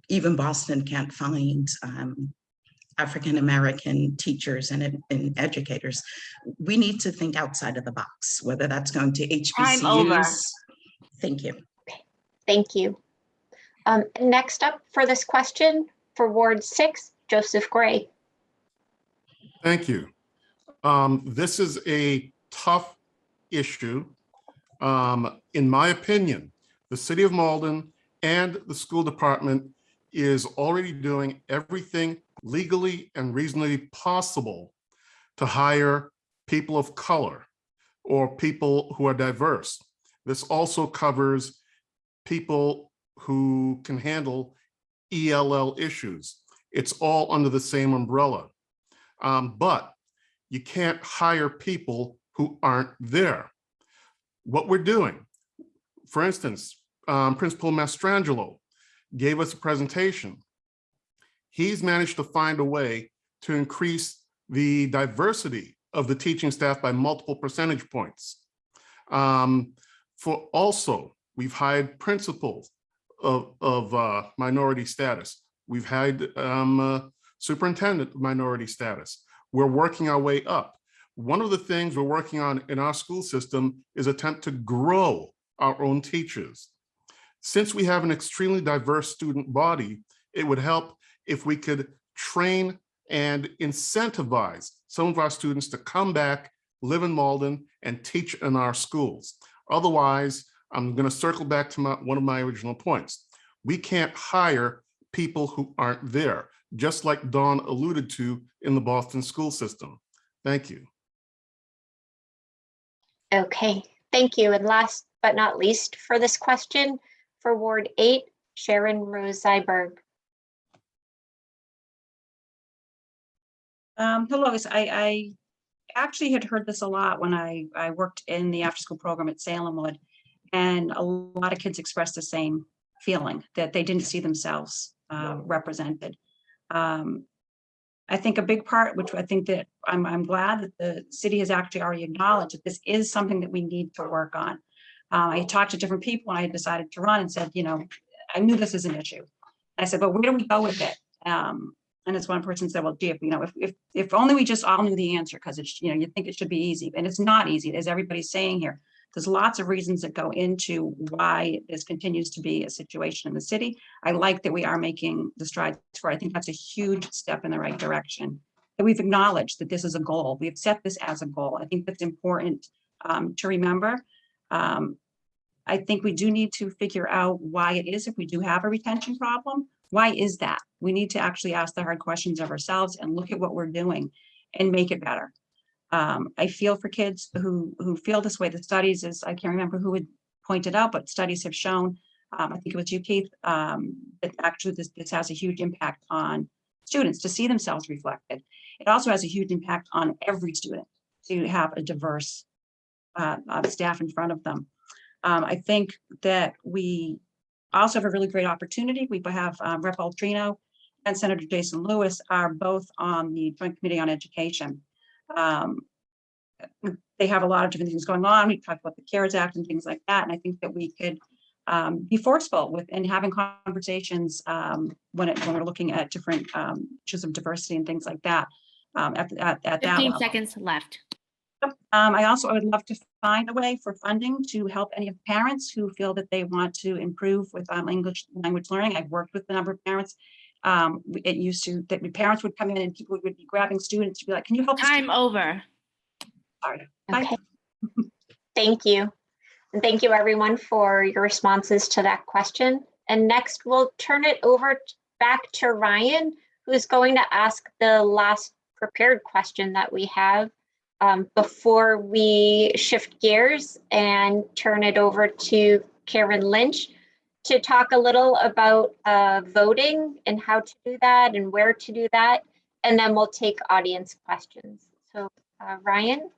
even Boston can't find African-American teachers and educators, we need to think outside of the box, whether that's going to HBCUs. Time over. Thank you. Thank you. Next up for this question for Ward 6, Joseph Gray. Thank you. This is a tough issue. In my opinion, the City of Malden and the school department is already doing everything legally and reasonably possible to hire people of color or people who are diverse. This also covers people who can handle ELL issues. It's all under the same umbrella. But you can't hire people who aren't there. What we're doing, for instance, Principal Mastrangelo gave us a presentation. He's managed to find a way to increase the diversity of the teaching staff by multiple percentage points. We've hired principals of minority status. We've hired superintendent of minority status. We're working our way up. One of the things we're working on in our school system is attempt to grow our own teachers. Since we have an extremely diverse student body, it would help if we could train and incentivize some of our students to come back, live in Malden, and teach in our schools. Otherwise, I'm going to circle back to one of my original points. We can't hire people who aren't there, just like Dawn alluded to in the Boston school system. Thank you. Okay, thank you. And last but not least for this question, for Ward 8, Sharon Rose Zyberg. Hello, I actually had heard this a lot when I worked in the after-school program at Salemwood, and a lot of kids expressed the same feeling that they didn't see themselves represented. I think a big part, which I think that I'm glad that the city has actually already acknowledged that this is something that we need to work on. I talked to different people when I decided to run and said, you know, I knew this is an issue. I said, but where do we go with it? And as one person said, well, gee, if only we just all knew the answer, because it's, you know, you think it should be easy, and it's not easy, as everybody's saying here. There's lots of reasons that go into why this continues to be a situation in the city. I like that we are making the strides for. I think that's a huge step in the right direction. That we've acknowledged that this is a goal. We've set this as a goal. I think that's important to remember. I think we do need to figure out why it is, if we do have a retention problem, why is that? We need to actually ask the hard questions of ourselves and look at what we're doing and make it better. I feel for kids who feel this way. The studies is, I can't remember who had pointed out, but studies have shown, I think it was you, Keith, that actually this has a huge impact on students to see themselves reflected. It also has a huge impact on every student to have a diverse staff in front of them. I think that we also have a really great opportunity. We have Rep. Altrino and Senator Jason Lewis are both on the Joint Committee on Education. They have a lot of different things going on. We talked about the CARES Act and things like that. And I think that we could be forceful with and having conversations when we're looking at different issues of diversity and things like that at that 15 level. seconds left. I would love to find a way for funding to help any of the parents who feel that they want to improve with language learning. I've worked with a number of parents. It used to that parents would come in and people would be grabbing students to be like, "Can you help?" Time over. Sorry. Okay. Thank you. And thank you everyone for your responses to that question. And next we'll turn it over back to Ryan, who's going to ask the last prepared question that we have before we shift gears and turn it over to Karen Lynch to talk a little about voting and how to do that and where to do that. And then we'll take audience questions. So Ryan?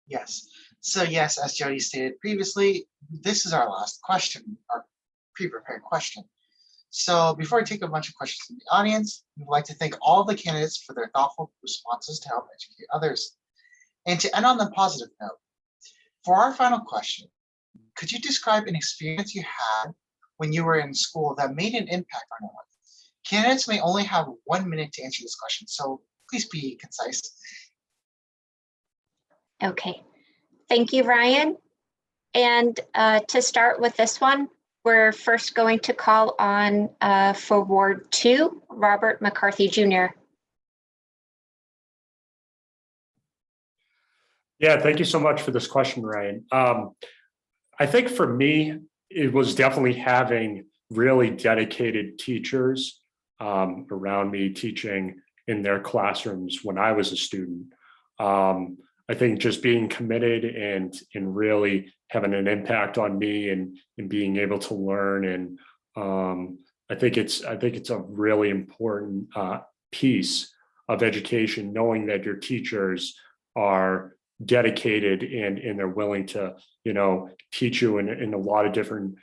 Yes. So yes, as Jody stated previously, this is our last question, our pre-prepared question. So before we take a bunch of questions from the audience, we'd like to thank all the candidates for their thoughtful responses to help educate others. And to end on the positive note, for our final question, could you describe an experience you had when you were in school that made an impact on your life? Candidates may only have 1 minute to answer this question, so please be concise. Okay, thank you, Ryan. And to start with this one, we're first going to call on for Ward 2, Robert McCarthy Jr. Yeah, thank you so much for this question, Ryan. I think for me, it was definitely having really dedicated teachers around me teaching in their classrooms when I was a student. I think just being committed and really having an impact on me and being able to learn, and I think it's a really important piece of education, knowing that your teachers are dedicated and they're willing to teach you in a lot of different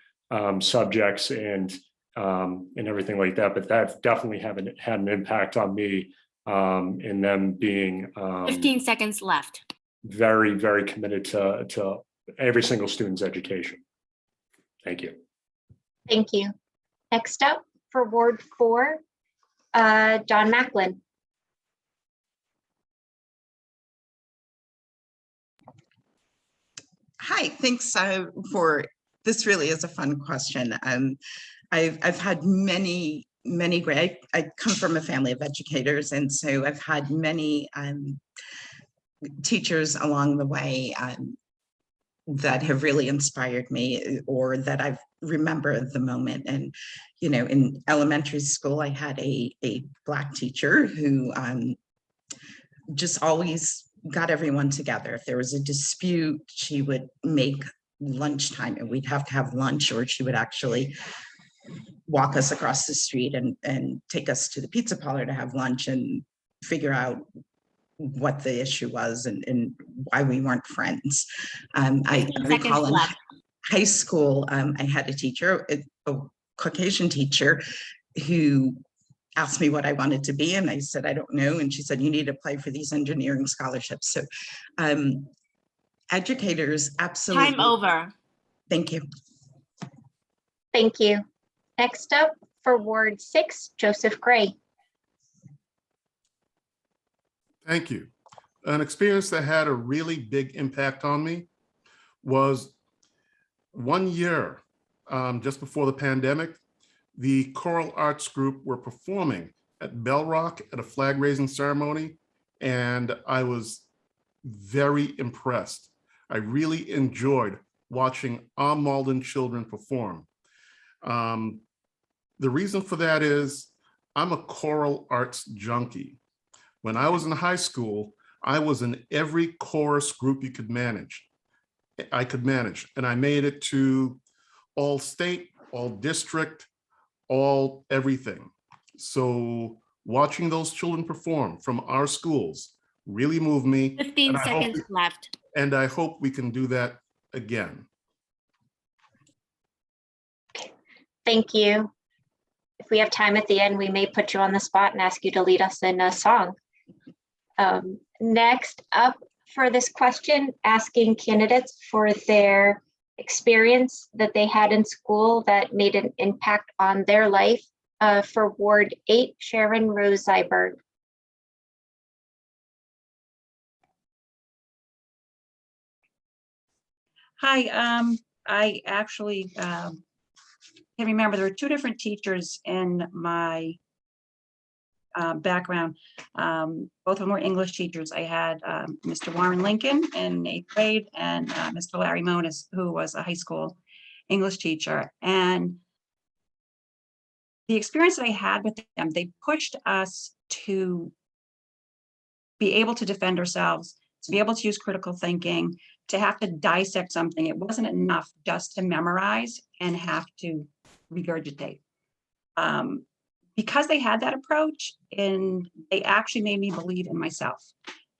subjects and everything like that. But that definitely had an impact on me, and them being 15 seconds left. very, very committed to every single student's education. Thank you. Thank you. Next up for Ward 4, Don Macklin. Hi, thanks for, this really is a fun question. I've had many great, I come from a family of educators, and so I've had many teachers along the way that have really inspired me, or that I remember the moment. And in elementary school, I had a Black teacher who just always got everyone together. If there was a dispute, she would make lunchtime and we'd have to have lunch, or she would actually walk us across the street and take us to the pizza parlor to have lunch and figure out what the issue was and why we weren't friends. I recall in high school, I had a teacher, a Caucasian teacher, who asked me what I wanted to be, and I said, I don't know. And she said, you need to apply for these engineering scholarships. So educators, absolutely. Time over. Thank you. Thank you. Next up for Ward 6, Joseph Gray. Thank you. An experience that had a really big impact on me was 1 year, just before the pandemic, the choral arts group were performing at Bell Rock at a flag raising ceremony, and I was very impressed. I really enjoyed watching our Malden children perform. The reason for that is I'm a choral arts junkie. When I was in high school, I was in every chorus group you could manage. I could manage, and I made it to all state, all district, all everything. So Watching those children perform from our schools really moved me. 15 and I hope seconds left. And I hope we can do that again. Thank you. If we have time at the end, we may put you on the spot and ask you to lead us in a song. Next up for this question, asking candidates for their experience that they had in school that made an impact on their life. For Ward 8, Sharon Rose Zyberg. Hi, I actually can remember there were two different teachers in my background. Both of them were English teachers. I had Mr. Warren Lincoln in 8th grade and Mr. Larry Monis, who was a high school English teacher. And the experience that I had with them, they pushed us to be able to defend ourselves, to be able to use critical thinking, to have to dissect something. It wasn't enough just to memorize and have to regurgitate. Because they had that approach, and they actually made me believe in myself.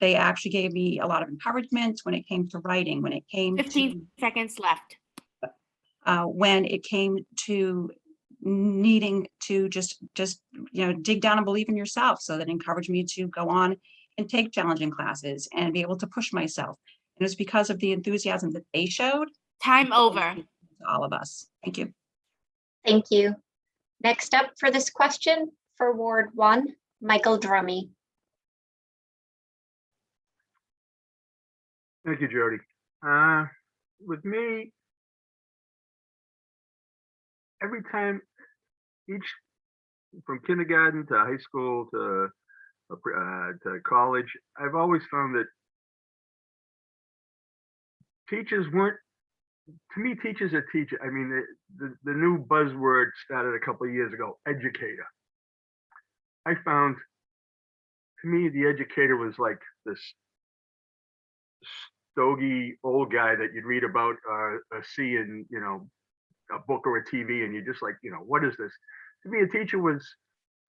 They actually gave me a lot of encouragement when it came to writing, when it came 15 seconds left. When it came to needing to just dig down and believe in yourself. So that encouraged me to go on and take challenging classes and be able to push myself. And it was because of the enthusiasm that they showed. Time over. To all of us. Thank you. Thank you. Next up for this question for Ward 1, Michael Drummy. Thank you, Jody. With me, every time, from kindergarten to high school to college, I've always found that teachers weren't, to me, teachers are teachers. I mean, the new buzzword started a couple of years ago, educator. I found, to me, the educator was like this stogie old guy that you'd read about or see in, a book or a TV, and you're just like, what is this? To me, a teacher was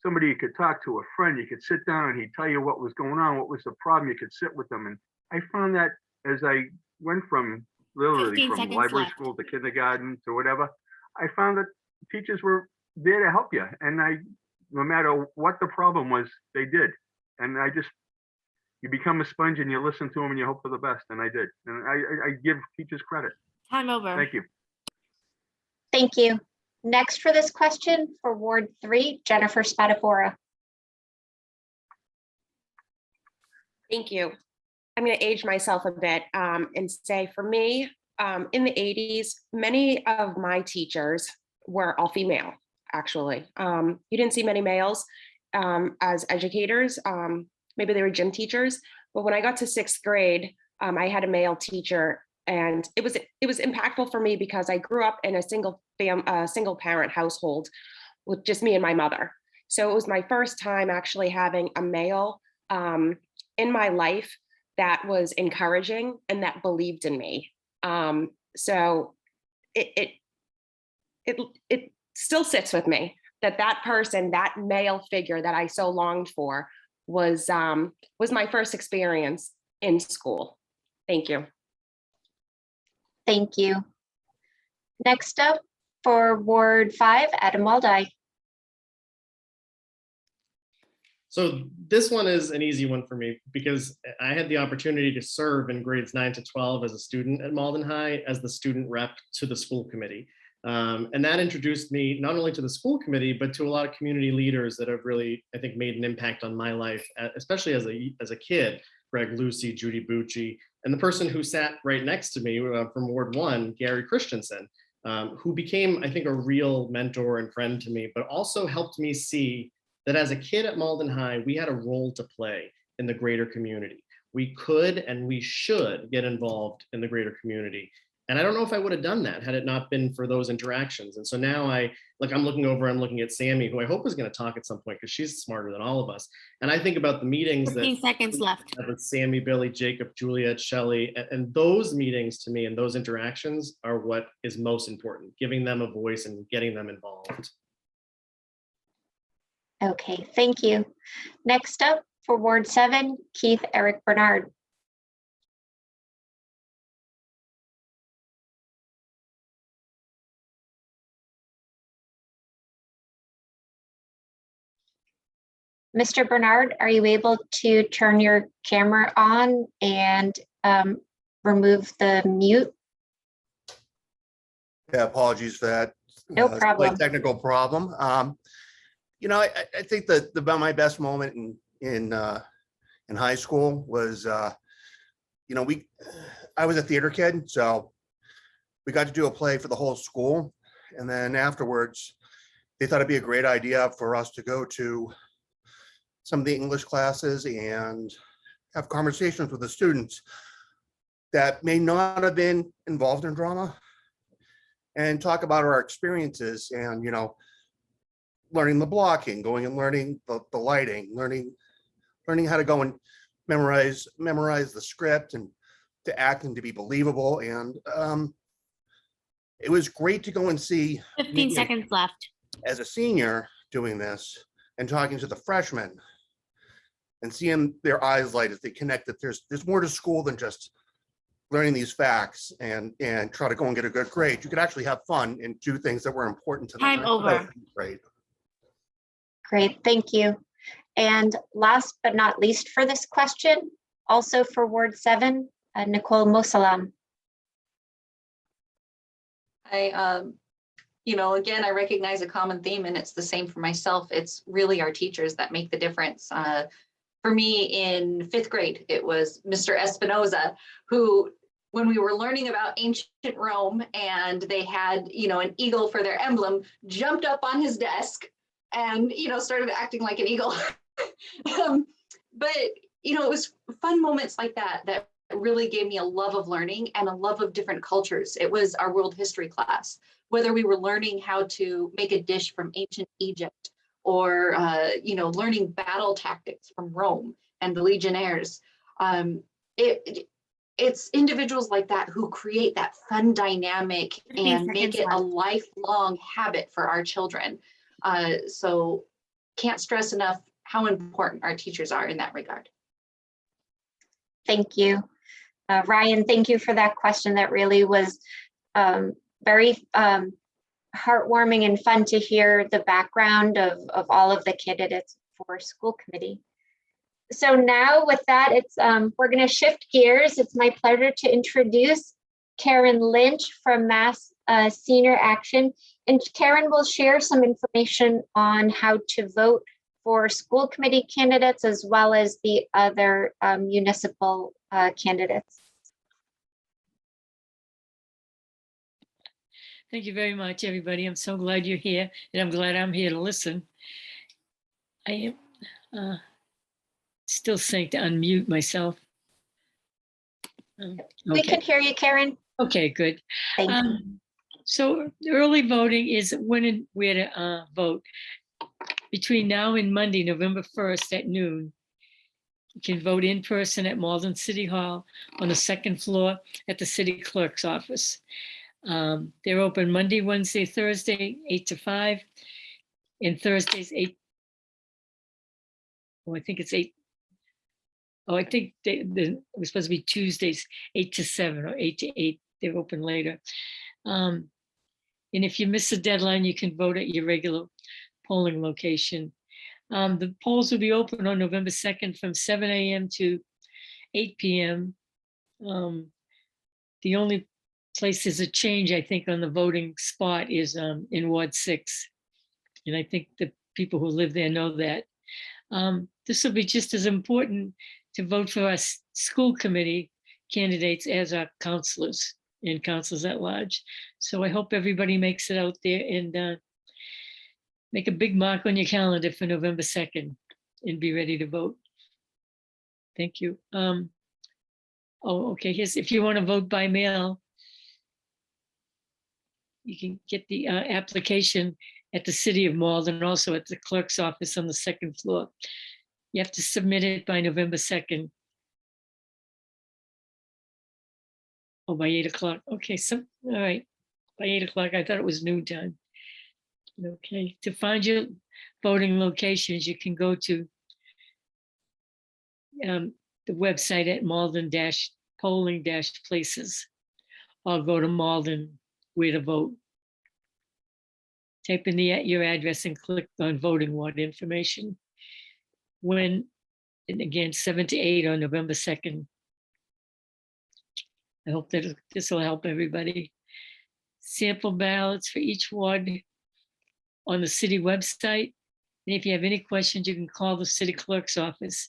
somebody you could talk to, a friend. You could sit down and he'd tell you what was going on, what was the problem. You could sit with them. And I found that as I went from literally from library school to kindergarten to whatever, I found that teachers were there to help you. And no matter what the problem was, they did. And you become a sponge and you listen to them and you hope for the best. And I did. And I give teachers credit. Time over. Thank you. Thank you. Next for this question for Ward 3, Jennifer Spadafora. Thank you. I'm going to age myself a bit and say for me, in the 80s, many of my teachers were all female, actually. You didn't see many males as educators. Maybe they were gym teachers. But when I got to 6th grade, I had a male teacher. And it was impactful for me because I grew up in a single parent household with just me and my mother. So it was my first time actually having a male in my life that was encouraging and that believed in me. So it still sits with me that person, that male figure that I so longed for was my first experience in school. Thank you. Thank you. Next up for Ward 5, Adam Waldai. So this one is an easy one for me because I had the opportunity to serve in grades 9 to 12 as a student at Malden High as the student rep to the school committee. And that introduced me not only to the school committee, but to a lot of community leaders that have really, I think, made an impact on my life, especially as a kid. Greg Lucy, Judy Bucci, and the person who sat right next to me from Ward 1, Gary Christensen, who became, I think, a real mentor and friend to me, but also helped me see that as a kid at Malden High, we had a role to play in the greater community. We could and we should get involved in the greater community. And I don't know if I would have done that had it not been for those interactions. And so now I'm looking at Sammy, who I hope is going to talk at some point because she's smarter than all of us. And I think about the meetings 15 seconds left. With Sammy, Billy, Jacob, Juliet, Shelley, and those meetings to me and those interactions are what is most important, giving them a voice and getting them involved. Okay, thank you. Next up for Ward 7, Keith Eric Bernard. Mr. Bernard, are you able to turn your camera on and remove the mute? Yeah, apologies for that. No Slight problem. technical problem. You know, I think that about my best moment in high school was, you know, I was a theater kid, so we got to do a play for the whole school. And then afterwards, they thought it'd be a great idea for us to go to some of the English classes and have conversations with the students that may not have been involved in drama and talk about our experiences and, you know, learning the blocking, going and learning the lighting, learning how to go and memorize the script and to act and to be believable. And it was great to go and see 15 seconds left. as a senior doing this and talking to the freshmen and seeing their eyes light as they connect that there's more to school than just learning these facts and try to go and get a good grade. You could actually have fun and do things that were important to them. Time over. Right. Great, thank you. And last but not least for this question, also for Ward 7, Nicole Mosalam. You know, again, I recognize a common theme, and it's the same for myself. It's really our teachers that make the difference. For me in 5th grade, it was Mr. Espinoza, who, when we were learning about ancient Rome and they had, you know, an eagle for their emblem, jumped up on his desk and, you know, started acting like an eagle. But, you know, it was fun moments like that that really gave me a love of learning and a love of different cultures. It was our world history class, whether we were learning how to make a dish from ancient Egypt or, you know, learning battle tactics from Rome and the Legionnaires. It's individuals like that who create that fun dynamic and make it a lifelong habit for our children. So can't stress enough how important our teachers are in that regard. Thank you. Ryan, thank you for that question. That really was very heartwarming and fun to hear the background of all of the candidates for school committee. So now with that, we're going to shift gears. It's my pleasure to introduce Karen Lynch from Mass Senior Action. And Karen will share some information on how to vote for school committee candidates as well as the other municipal candidates. Thank you very much, everybody. I'm so glad you're here, and I'm glad I'm here to listen. I am still saying to unmute myself. We can hear you, Karen. Okay, good. Thank you. So early voting is when and where to vote. Between now and Monday, November 1st at noon, you can vote in person at Malden City Hall on the 2nd floor at the city clerk's office. They're open Monday, Wednesday, Thursday, 8 to 5, and Thursdays 8. Oh, I think it's 8. Oh, I think it was supposed to be Tuesdays, 8 to 7 or 8 to 8. They're open later. And if you miss the deadline, you can vote at your regular polling location. The polls will be open on November 2nd from 7 a.m. to 8 p.m. The only place there's a change, I think, on the voting spot is in Ward 6. And I think the people who live there know that. This will be just as important to vote for our school committee candidates as our counselors and counselors at large. So I hope everybody makes it out there and make a big mark on your calendar for November 2nd and be ready to vote. Thank you. Oh, okay, here's, if you want to vote by mail, you can get the application at the City of Malden, also at the clerk's office on the 2nd floor. You have to submit it by November 2nd. Oh, by 8 o'clock. Okay, so, all right, by 8 o'clock. I thought it was noontime. Okay, to find your voting locations, you can go to the website at Malden-polling-places, or go to Malden where to vote. Type in your address and click on voting ward information. And again, 7 to 8 on November 2nd. I hope that this will help everybody. Sample ballots for each ward on the city website. And if you have any questions, you can call the city clerk's office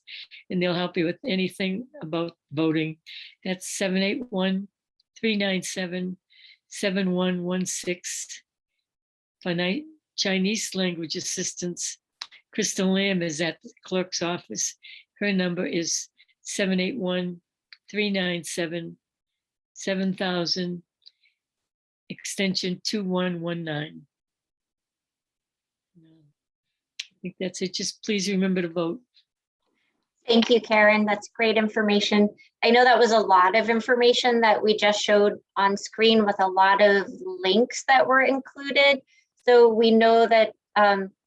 and they'll help you with anything about voting. That's 781-397-7116. For Chinese language assistance, Crystal Lamb is at the clerk's office. Her number is 781-397-7000, extension 2119. I think that's it. Just please remember to vote. Thank you, Karen. That's great information. I know that was a lot of information that we just showed on screen with a lot of links that were included. So we know that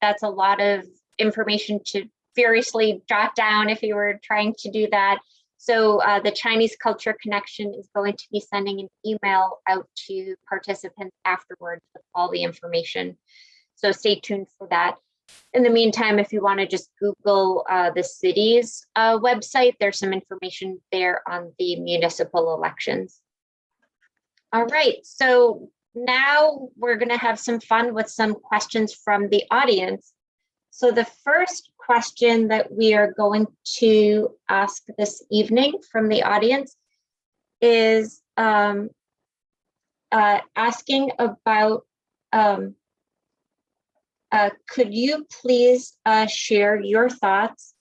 that's a lot of information to furiously jot down if you were trying to do that. So the Chinese Culture Connection is going to be sending an email out to participants afterwards with all the information. So stay tuned for that. In the meantime, if you want to just Google the city's website, there's some information there on the municipal elections. All right, so now we're going to have some fun with some questions from the audience. So the first question that we are going to ask this evening from the audience is asking about could you please share your thoughts?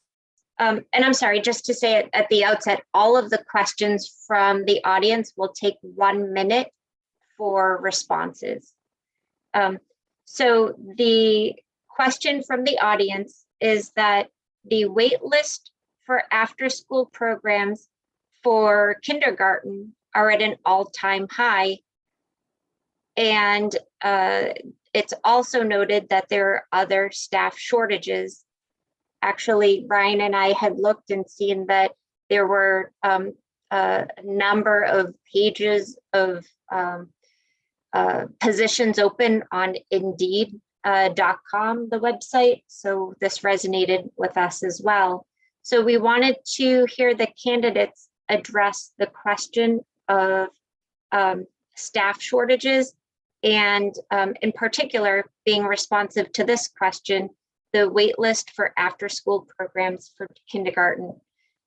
And I'm sorry, just to say it at the outset, all of the questions from the audience will take 1 minute for responses. So the question from the audience is that the wait list for after-school programs for kindergarten are at an all-time high. And it's also noted that there are other staff shortages. Actually, Ryan and I had looked and seen that there were a number of pages of positions open on Indeed.com, the website. So this resonated with us as well. So we wanted to hear the candidates address the question of staff shortages, and in particular, being responsive to this question, the wait list for after-school programs for kindergarten.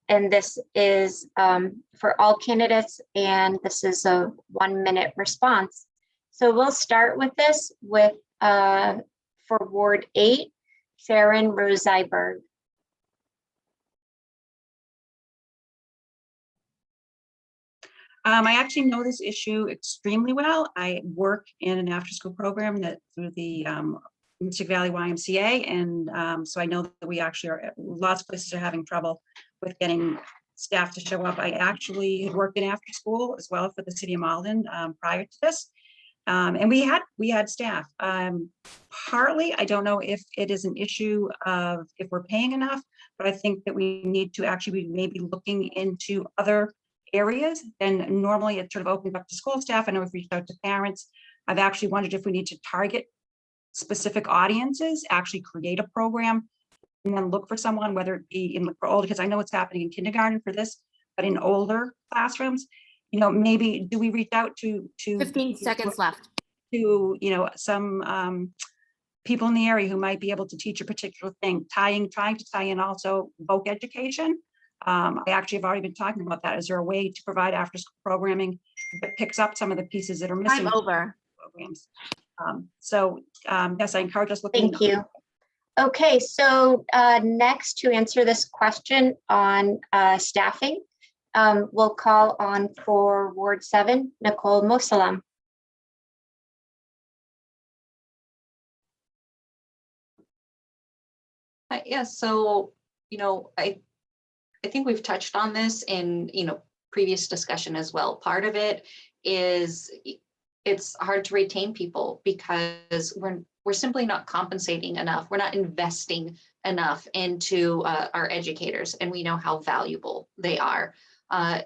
And this is for all candidates, and this is a 1 minute response. So we'll start with this with, for Ward 8, Sharon Rose-Zyberg. I actually know this issue extremely well. I work in an after-school program that through the Mystic Valley YMCA, and so I know that we actually are, lots of places are having trouble with getting staff to show up. I actually had worked in after school as well for the city of Malden prior to this, and we had staff. Partly, I don't know if it is an issue of if we're paying enough, but I think that we need to actually be maybe looking into other areas. And normally it sort of opens up to school staff. I know we've reached out to parents. I've actually wondered if we need to target specific audiences, actually create a program, and then look for someone, whether it be for older, because I know what's happening in kindergarten for this, but in older classrooms, you know, maybe do we reach out to 15 seconds left. To, you know, some people in the area who might be able to teach a particular thing, trying to tie in also voc education. I actually have already been talking about that. Is there a way to provide after school programming that picks up some of the pieces that are missing? Time over. Programs. Yes, I encourage us looking. Thank you. Okay, so next to answer this question on staffing, we'll call on for Ward 7, Nicole Mosalam. Yes, so, you know, I think we've touched on this in, you know, previous discussion as well. Part of it is it's hard to retain people because we're simply not compensating enough. We're not investing enough into our educators, and we know how valuable they are.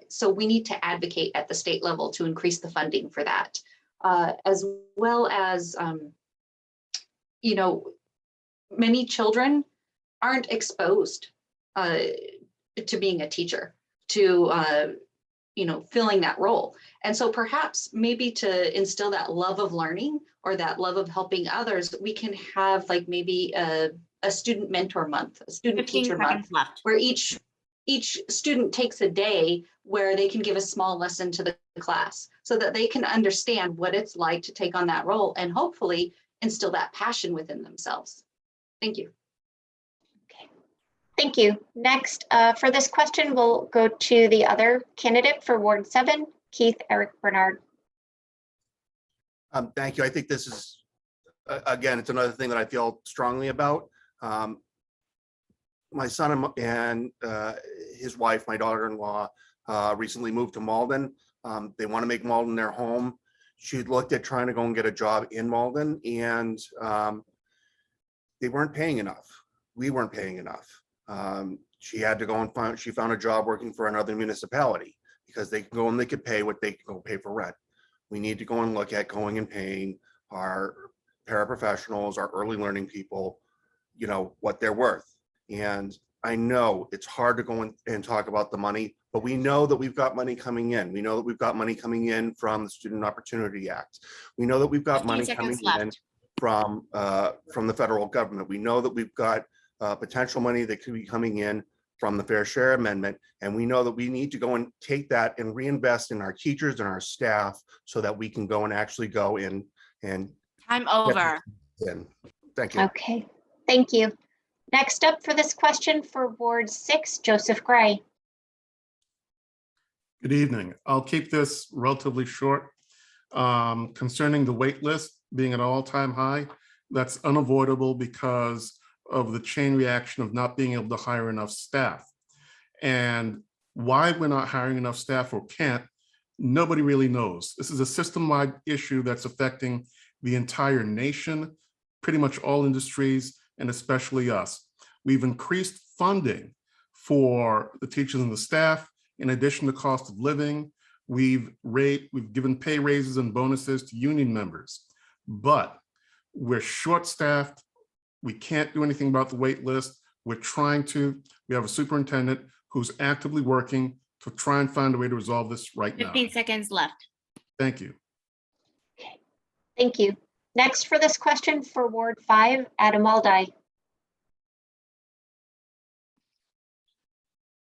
So we need to advocate at the state level to increase the funding for that, as well as, you know, many children aren't exposed to being a teacher, to you know, filling that role. And so perhaps maybe to instill that love of learning or that love of helping others, we can have like maybe a student mentor month, a student 15 teacher seconds month, left. where each student takes a day where they can give a small lesson to the class so that they can understand what it's like to take on that role and hopefully instill that passion within themselves. Thank you. Thank you. Next, for this question, we'll go to the other candidate for Ward 7, Keith Eric Bernard. Thank you. I think this is, again, it's another thing that I feel strongly about. My son and his wife, my daughter-in-law, recently moved to Malden. They want to make Malden their home. She looked at trying to go and get a job in Malden, and they weren't paying enough. We weren't paying enough. She had to go and she found a job working for another municipality because they can go and they could pay what they can go pay for rent. We need to go and look at going and paying our paraprofessionals, our early learning people, you know, what they're worth. And I know it's hard to go and talk about the money, but we know that we've got money coming in. We know that we've got money coming in from the Student Opportunity Act. We know that we've got money coming in from the federal government. We know that we've got potential money that could be coming in from the Fair Share Amendment. And we know that we need to go and take that and reinvest in our teachers and our staff so that we can go and actually go in and Time over. Thank you. Okay, thank you. Next up for this question for Ward 6, Joseph Gray. Good evening. I'll keep this relatively short. Concerning the wait list being at an all-time high, that's unavoidable because of the chain reaction of not being able to hire enough staff. And why we're not hiring enough staff or can't, nobody really knows. This is a system-wide issue that's affecting the entire nation, pretty much all industries, and especially us. We've increased funding for the teachers and the staff, in addition to cost of living. We've given pay raises and bonuses to union members, but we're short-staffed. We can't do anything about the wait list. We have a superintendent who's actively working to try and find a way to resolve this right now. 15 seconds left. Thank you. Thank you. Next for this question for Ward 5, Adam Waldi.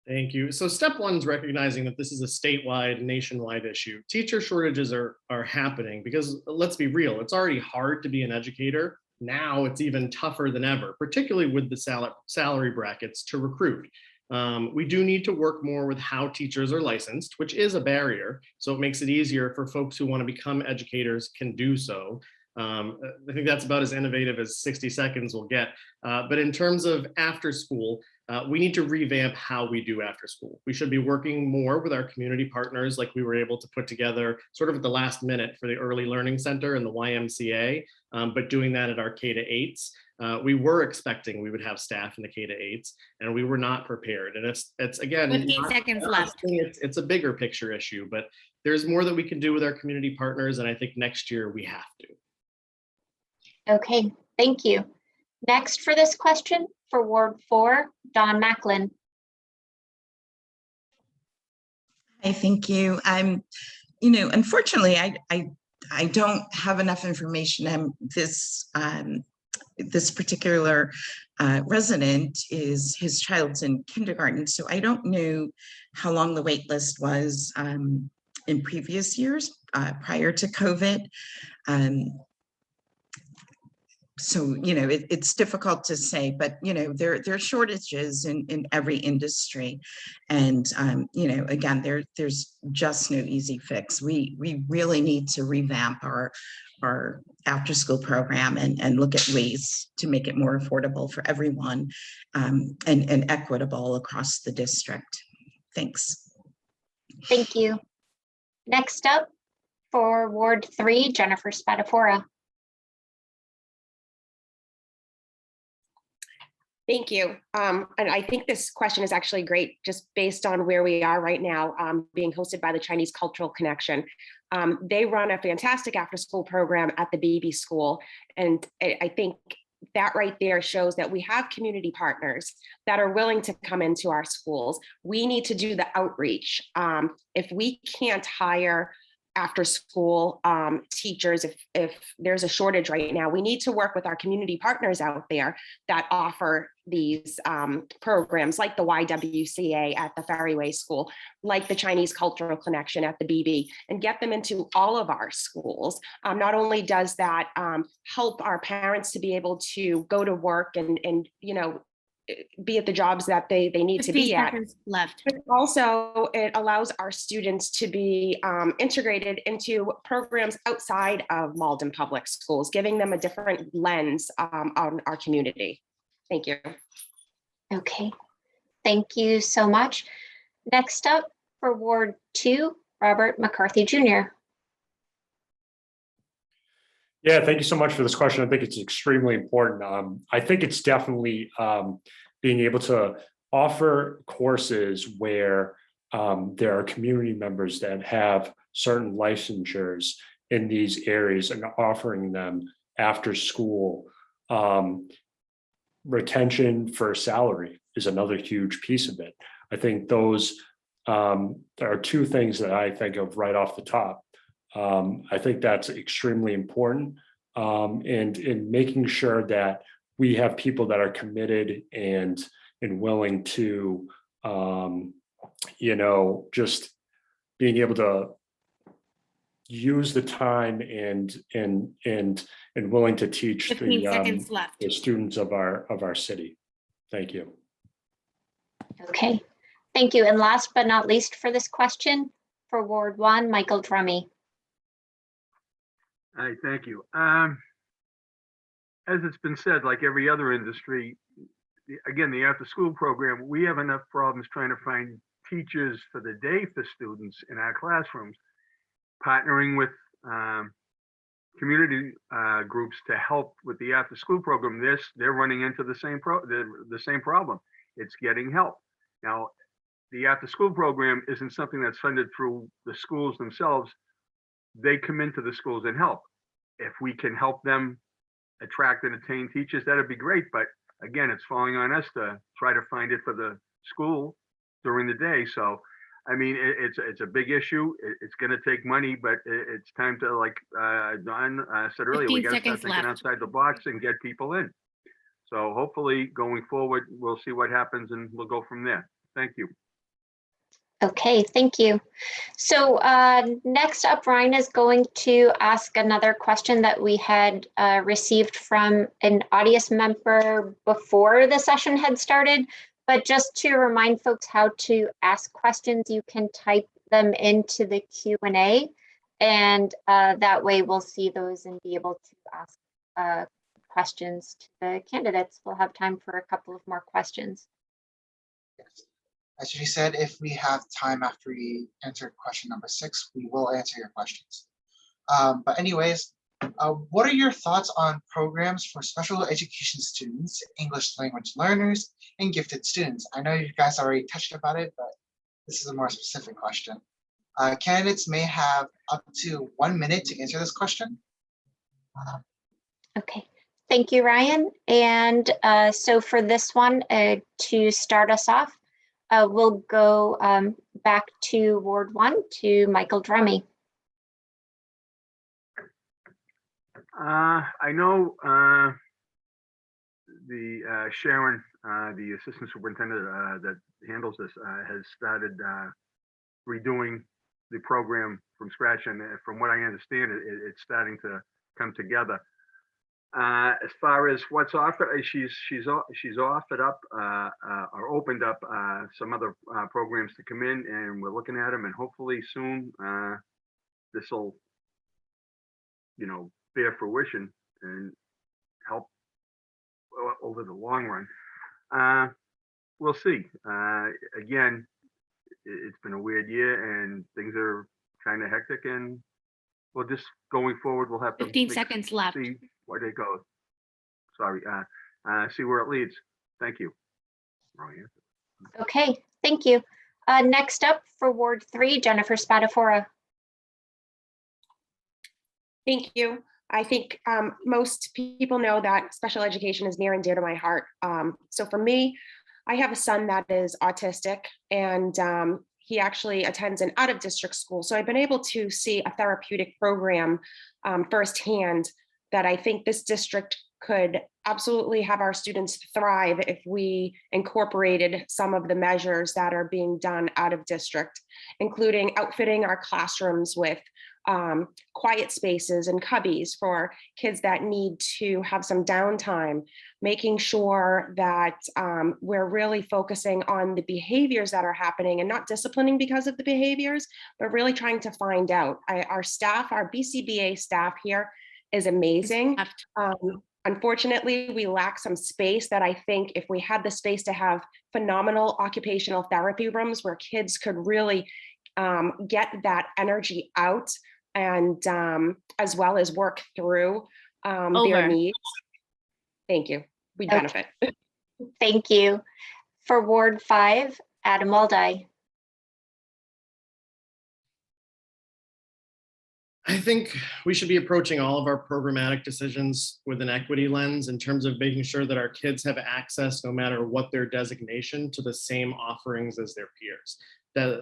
Thank you. So step one is recognizing that this is a statewide, nationwide issue. Teacher shortages are happening because, let's be real, it's already hard to be an educator. Now it's even tougher than ever, particularly with the salary brackets to recruit. We do need to work more with how teachers are licensed, which is a barrier. So it makes it easier for folks who want to become educators can do so. I think that's about as innovative as 60 seconds will get. But in terms of after school, we need to revamp how we do after school. We should be working more with our community partners like we were able to put together sort of at the last minute for the Early Learning Center and the YMCA, but doing that at our K-8s. We were expecting we would have staff in the K-8s and we were not prepared. And it's again, 15 seconds left. It's a bigger picture issue, but there's more that we can do with our community partners. And I think next year we have to. Okay, thank you. Next for this question for Ward 4, Dawn Macklin. Hi, thank you. You know, unfortunately, I don't have enough information. This particular resident his child's in kindergarten, so I don't know how long the wait list was in previous years prior to COVID. So, you know, it's difficult to say, but, you know, there are shortages in every industry. And, you know, again, there's just no easy fix. We really need to revamp our after school program and look at ways to make it more affordable for everyone and equitable across the district. Thanks. Thank you. Next up for Ward 3, Jennifer Spadafora. Thank you. And I think this question is actually great, just based on where we are right now, being hosted by the Chinese Cultural Connection. They run a fantastic after-school program at the BB school. And I think that right there shows that we have community partners that are willing to come into our schools. We need to do the outreach. If we can't hire after school teachers, if there's a shortage right now, we need to work with our community partners out there that offer these programs, like the YWCA at the Ferryway School, like the Chinese Cultural Connection at the BB, and get them into all of our schools. Not only does that help our parents to be able to go to work and you know, be at the jobs that they need to 15 be at. seconds left. But also it allows our students to be integrated into programs outside of Malden Public Schools, giving them a different lens on our community. Thank you. Okay, thank you so much. Next up for Ward 2, Robert McCarthy Jr. Yeah, thank you so much for this question. I think it's extremely important. I think it's definitely being able to offer courses where there are community members that have certain licensures in these areas and offering them after school. Retention for salary is another huge piece of it. I think those there are two things that I think of right off the top. I think that's extremely important, and in making sure that we have people that are committed and willing to, you know, just being able to use the time and willing to teach 15 seconds left. the students of our city. Thank you. Okay, thank you. And last but not least for this question, for Ward 1, Michael Drummy. Hi, thank you. As it's been said, like every other industry, again, the after-school program, we have enough problems trying to find teachers for the day for students in our classrooms. Partnering with community groups to help with the after-school program, they're running into the same problem. It's getting help. Now, the after-school program isn't something that's funded through the schools themselves. They come into the schools and help. If we can help them attract and attain teachers, that'd be great. But again, it's falling on us to try to find it for the school during the day. So, I mean, it's a big issue. It's going to take money, but it's time to, like Don said earlier, we got to start thinking outside the box and get people in. So hopefully going forward, we'll see what happens and we'll go from there. Thank you. Okay, thank you. So next up, Ryan is going to ask another question that we had received from an audience member before the session had started. But just to remind folks how to ask questions, you can type them into the Q&A, and that way we'll see those and be able to ask questions to the candidates. We'll have time for a couple of more questions. As she said, if we have time after we answer question number 6, we will answer your questions. But anyways, what are your thoughts on programs for special education students, English language learners, and gifted students? I know you guys already touched about it, but this is a more specific question. Candidates may have up to 1 minute to answer this question. Okay, thank you, Ryan. And so for this one, to start us off, we'll go back to Ward 1 to Michael Drummy. I know the Sharon, the assistant superintendent that handles this, has started redoing the program from scratch, and from what I understand, it's starting to come together. As far as what's offered, she's offered up or opened up some other programs to come in, and we're looking at them, and hopefully soon this will, you know, bear fruition and help over the long run. We'll see. Again, it's been a weird year and things are kind of hectic, and we'll just going forward, we'll have to 15 seconds left. See where they go. Sorry, see where it leads. Thank you. Wrong answer. Okay, thank you. Next up for Ward 3, Jennifer Spatafora. Thank you. I think most people know that special education is near and dear to my heart. So for me, I have a son that is autistic, and he actually attends an out-of-district school. So I've been able to see a therapeutic program firsthand that I think this district could absolutely have our students thrive if we incorporated some of the measures that are being done out of district, including outfitting our classrooms with quiet spaces and cubbies for kids that need to have some downtime, making sure that we're really focusing on the behaviors that are happening and not disciplining because of the behaviors, but really trying to find out. Our staff, our BCBA staff here is amazing. Unfortunately, we lack some space that I think if we had the space to have phenomenal occupational therapy rooms where kids could really get that energy out and as well as work through their Over. needs. Thank you. We Okay. benefit. Thank you. For Ward 5, Adam Waldi. I think we should be approaching all of our programmatic decisions with an equity lens in terms of making sure that our kids have access, no matter what their designation, to the same offerings as their peers.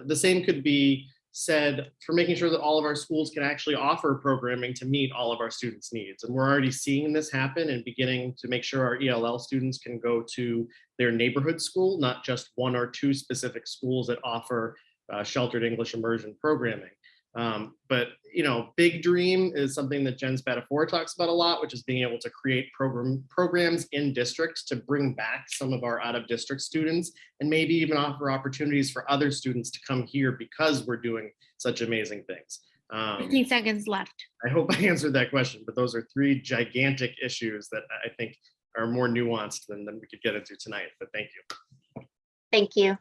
The same could be said for making sure that all of our schools can actually offer programming to meet all of our students' needs. And we're already seeing this happen and beginning to make sure our ELL students can go to their neighborhood school, not just one or two specific schools that offer sheltered English immersion programming. But you know, big dream is something that Jen Spatafora talks about a lot, which is being able to create programs in district to bring back some of our out of district students and maybe even offer opportunities for other students to come here because we're doing such amazing things. 15 seconds left. I hope I answered that question, but those are three gigantic issues that I think are more nuanced than we could get into tonight, but thank you. Thank you.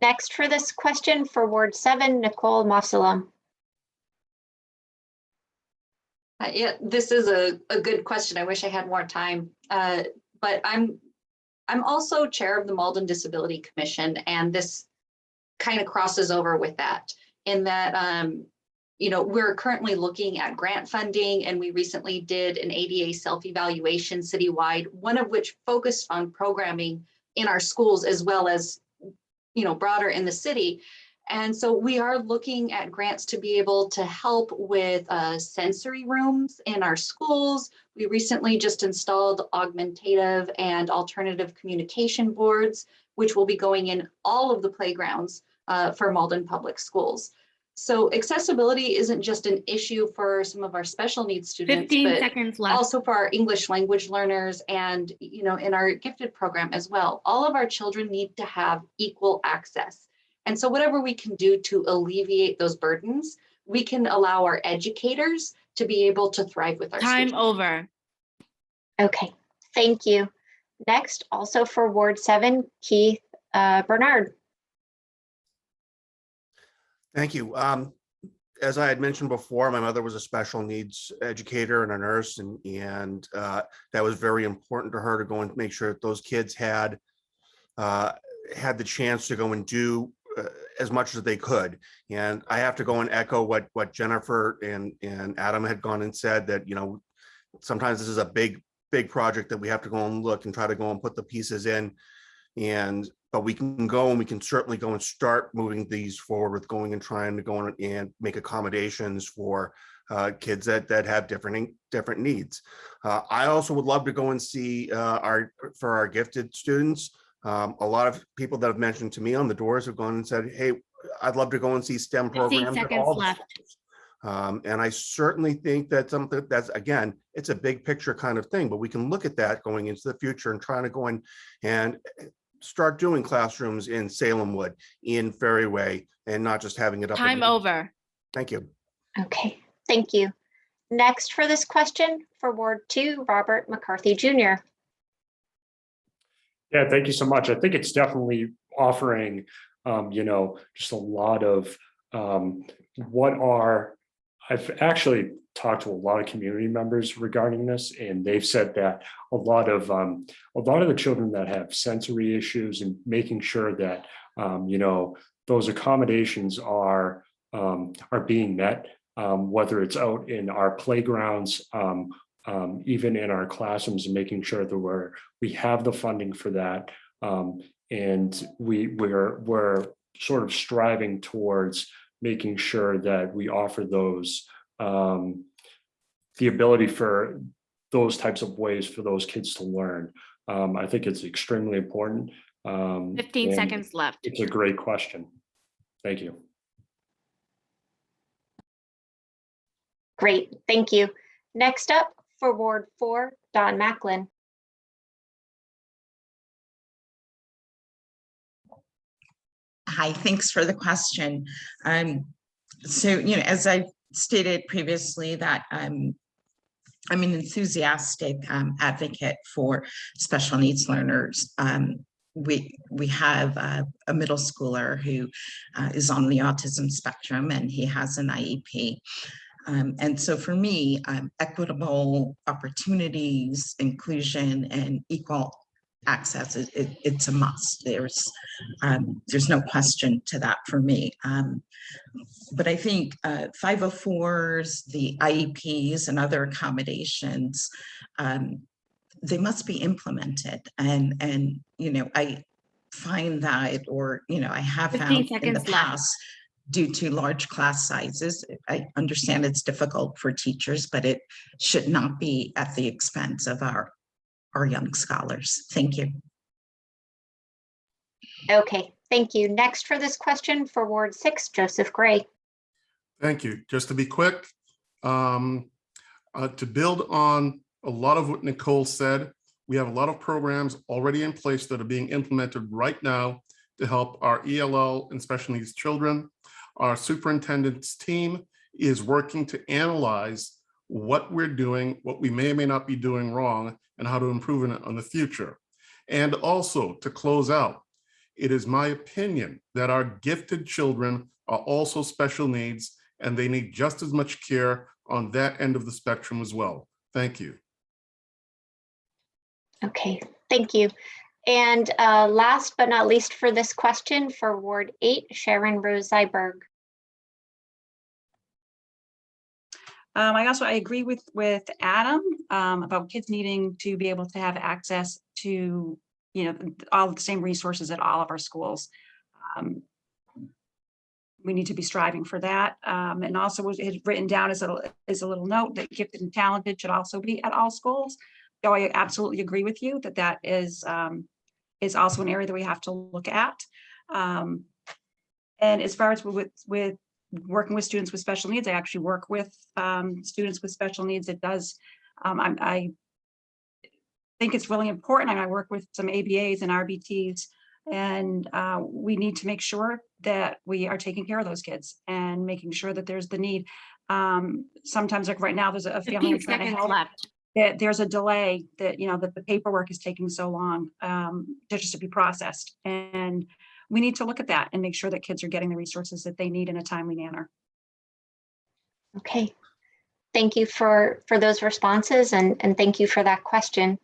Next for this question for Ward 7, Nicole Mofsalam. Yeah, this is a good question. I wish I had more time, but I'm also chair of the Malden Disability Commission, and this kind of crosses over with that in that, you know, we're currently looking at grant funding, and we recently did an ADA self-evaluation citywide, one of which focused on programming in our schools as well as, you know, broader in the city. And so we are looking at grants to be able to help with sensory rooms in our schools. We recently just installed augmentative and alternative communication boards, which will be going in all of the playgrounds for Malden Public Schools. So accessibility isn't just an issue for some of our special needs students, 15 but seconds left. also for our English language learners and, you know, in our gifted program as well. All of our children need to have equal access. And so whatever we can do to alleviate those burdens, we can allow our educators to be able to thrive with our Time students. over. Okay, thank you. Next, also for Ward 7, Keith Bernard. Thank you. As I had mentioned before, my mother was a special needs educator and a nurse, and that was very important to her to go and make sure that those kids had the chance to go and do as much as they could. And I have to go and echo what Jennifer and Adam had gone and said, that, you know, sometimes this is a big project that we have to go and look and try to go and put the pieces in. But we can go and we can certainly go and start moving these forward with going and trying to go in and make accommodations for kids that have different needs. I also would love to go and see for our gifted students. A lot of people that have mentioned to me on the doors have gone and said, hey, I'd love to go and see STEM 15 programs at seconds all the left. schools. And I certainly think that's something that's, again, it's a big picture kind of thing, but we can look at that going into the future and trying to go in and start doing classrooms in Salem Wood, in Ferryway, and not just having it up. Time over. Thank you. Okay, thank you. Next for this question for Ward 2, Robert McCarthy Jr. Yeah, thank you so much. I think it's definitely offering, you know, just a lot of I've actually talked to a lot of community members regarding this, and they've said that a lot of the children that have sensory issues and making sure that those accommodations are being met, whether it's out in our playgrounds, even in our classrooms, and making sure that we have the funding for that, and we're sort of striving towards making sure that we offer those the ability for those types of ways for those kids to learn. I think it's extremely important. 15 and seconds left. It's a great question. Thank you. Great, thank you. Next up for Ward 4, Don Macklin. Hi, thanks for the question. So, as I stated previously, that I'm an enthusiastic advocate for special needs learners. We have a middle schooler who is on the autism spectrum, and he has an IEP. And so for me, equitable opportunities, inclusion, and equal access, it's a must. There's no question to that for me. But I think 504s, the IEPs, and other accommodations, they must be implemented. And I find that, or I have 15 found in the seconds left. past, due to large class sizes, I understand it's difficult for teachers, but it should not be at the expense of our young scholars. Thank you. Okay, thank you. Next for this question for Ward 6, Joseph Gray. Thank you. Just to be quick, to build on a lot of what Nicole said, we have a lot of programs already in place that are being implemented right now to help our ELL and special needs children. Our superintendent's team is working to analyze what we're doing, what we may or may not be doing wrong, and how to improve it in the future. And also, to close out, it is my opinion that our gifted children are also special needs, and they need just as much care on that end of the spectrum as well. Thank you. Okay, thank you. And last but not least for this question for Ward 8, Sharon Rose Zyberg. I agree with Adam about kids needing to be able to have access to, all the same resources at all of our schools. We need to be striving for that. And also was written down as a little note that gifted and talented should also be at all schools. So I absolutely agree with you that is also an area that we have to look at. And as far as with working with students with special needs, I actually work with students with special needs. It does, I think it's really important. I work with some ABAs and RBTs, and we need to make sure that we are taking care of those kids and making sure that there's the need. Sometimes, like right now, there's a family 15 seconds left. There's a delay that, that the paperwork is taking so long just to be processed. And we need to look at that and make sure that kids are getting the resources that they need in a timely manner. Okay, thank you for those responses, and thank you for that question.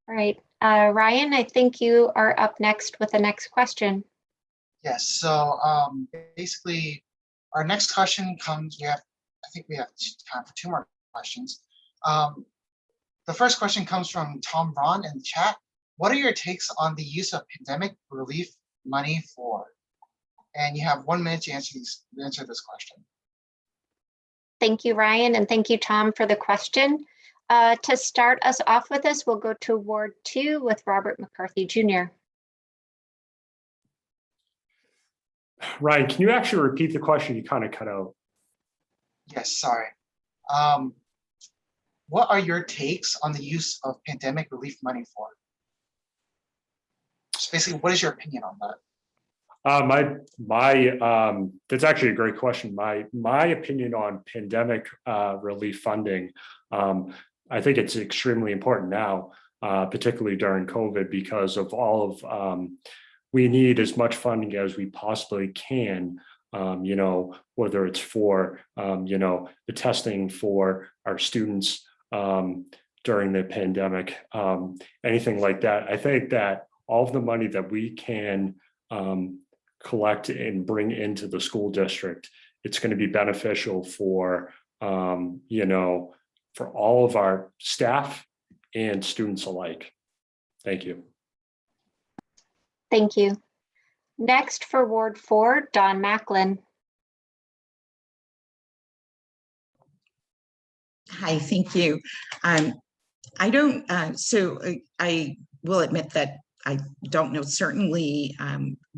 All right, Ryan, I think you are up next with the next question. Yes, so basically our next question comes, I think we have time for 2 more questions. The first question comes from Tom Braun in the chat. What are your takes on the use of pandemic relief money for? And you have 1 minute to answer this question. Thank you, Ryan, and thank you, Tom, for the question. To start us off with this, we'll go to Ward 2 with Robert McCarthy Jr. Ryan, can you actually repeat the question? You kind of cut out. Yes, sorry. What are your takes on the use of pandemic relief money for? So basically, what is your opinion on that? That's actually a great question. My opinion on pandemic relief funding, I think it's extremely important now, particularly during COVID, because of all of, we need as much funding as we possibly can you know, whether it's for, you know, the testing for our students during the pandemic, anything like that. I think that all of the money that we can collect and bring into the school district, it's going to be beneficial for, you know, for all of our staff and students alike. Thank you. Thank you. Next for Ward 4, Don Macklin. Hi, thank you. I don't, I will admit that I don't know certainly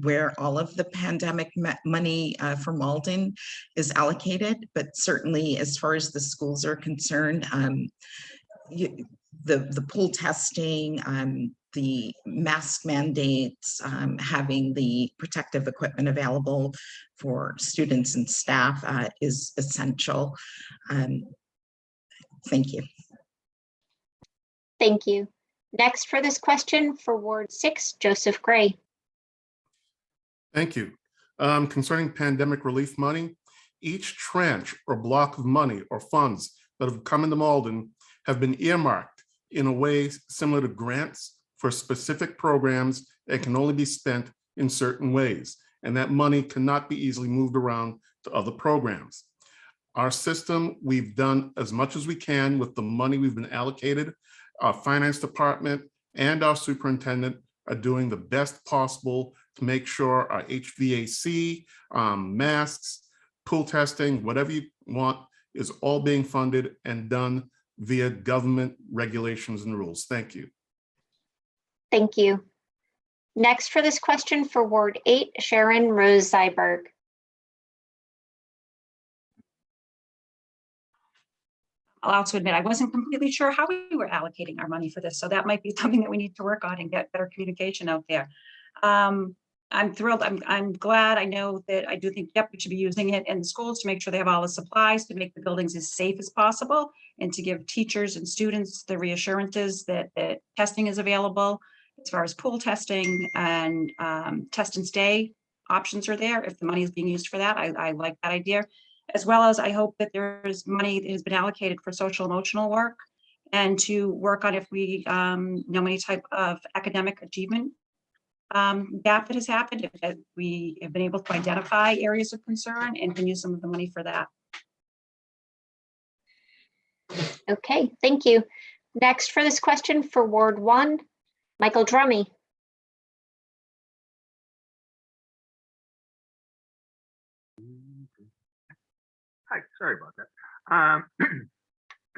where all of the pandemic money for Malden is allocated, but certainly as far as the schools are concerned, the pool testing, the mask mandates, having the protective equipment available for students and staff is essential. Thank you. Thank you. Next for this question for Ward 6, Joseph Gray. Thank you. Concerning pandemic relief money, each tranche or block of money or funds that have come into Malden have been earmarked in a way similar to grants for specific programs that can only be spent in certain ways, and that money cannot be easily moved around to other programs. Our system, we've done as much as we can with the money we've been allocated. Our finance department and our superintendent are doing the best possible to make sure our HVAC, masks, pool testing, whatever you want, is all being funded and done via government regulations and rules. Thank you. Thank you. Next for this question for Ward 8, Sharon Rose Zyberg. I'll also admit, I wasn't completely sure how we were allocating our money for this. So that might be something that we need to work on and get better communication out there. I'm thrilled. I'm glad. I know that I do think, yep, we should be using it in the schools to make sure they have all the supplies to make the buildings as safe as possible and to give teachers and students the reassurances that testing is available as far as pool testing and test and stay options are there if the money is being used for that. I like that idea. As well as I hope that there's money that has been allocated for social emotional work and to work on if we know any type of academic achievement gap that has happened, if we have been able to identify areas of concern and can use some of the money for that. Okay, thank you. Next for this question for Ward 1, Michael Drummy. Hi, sorry about that.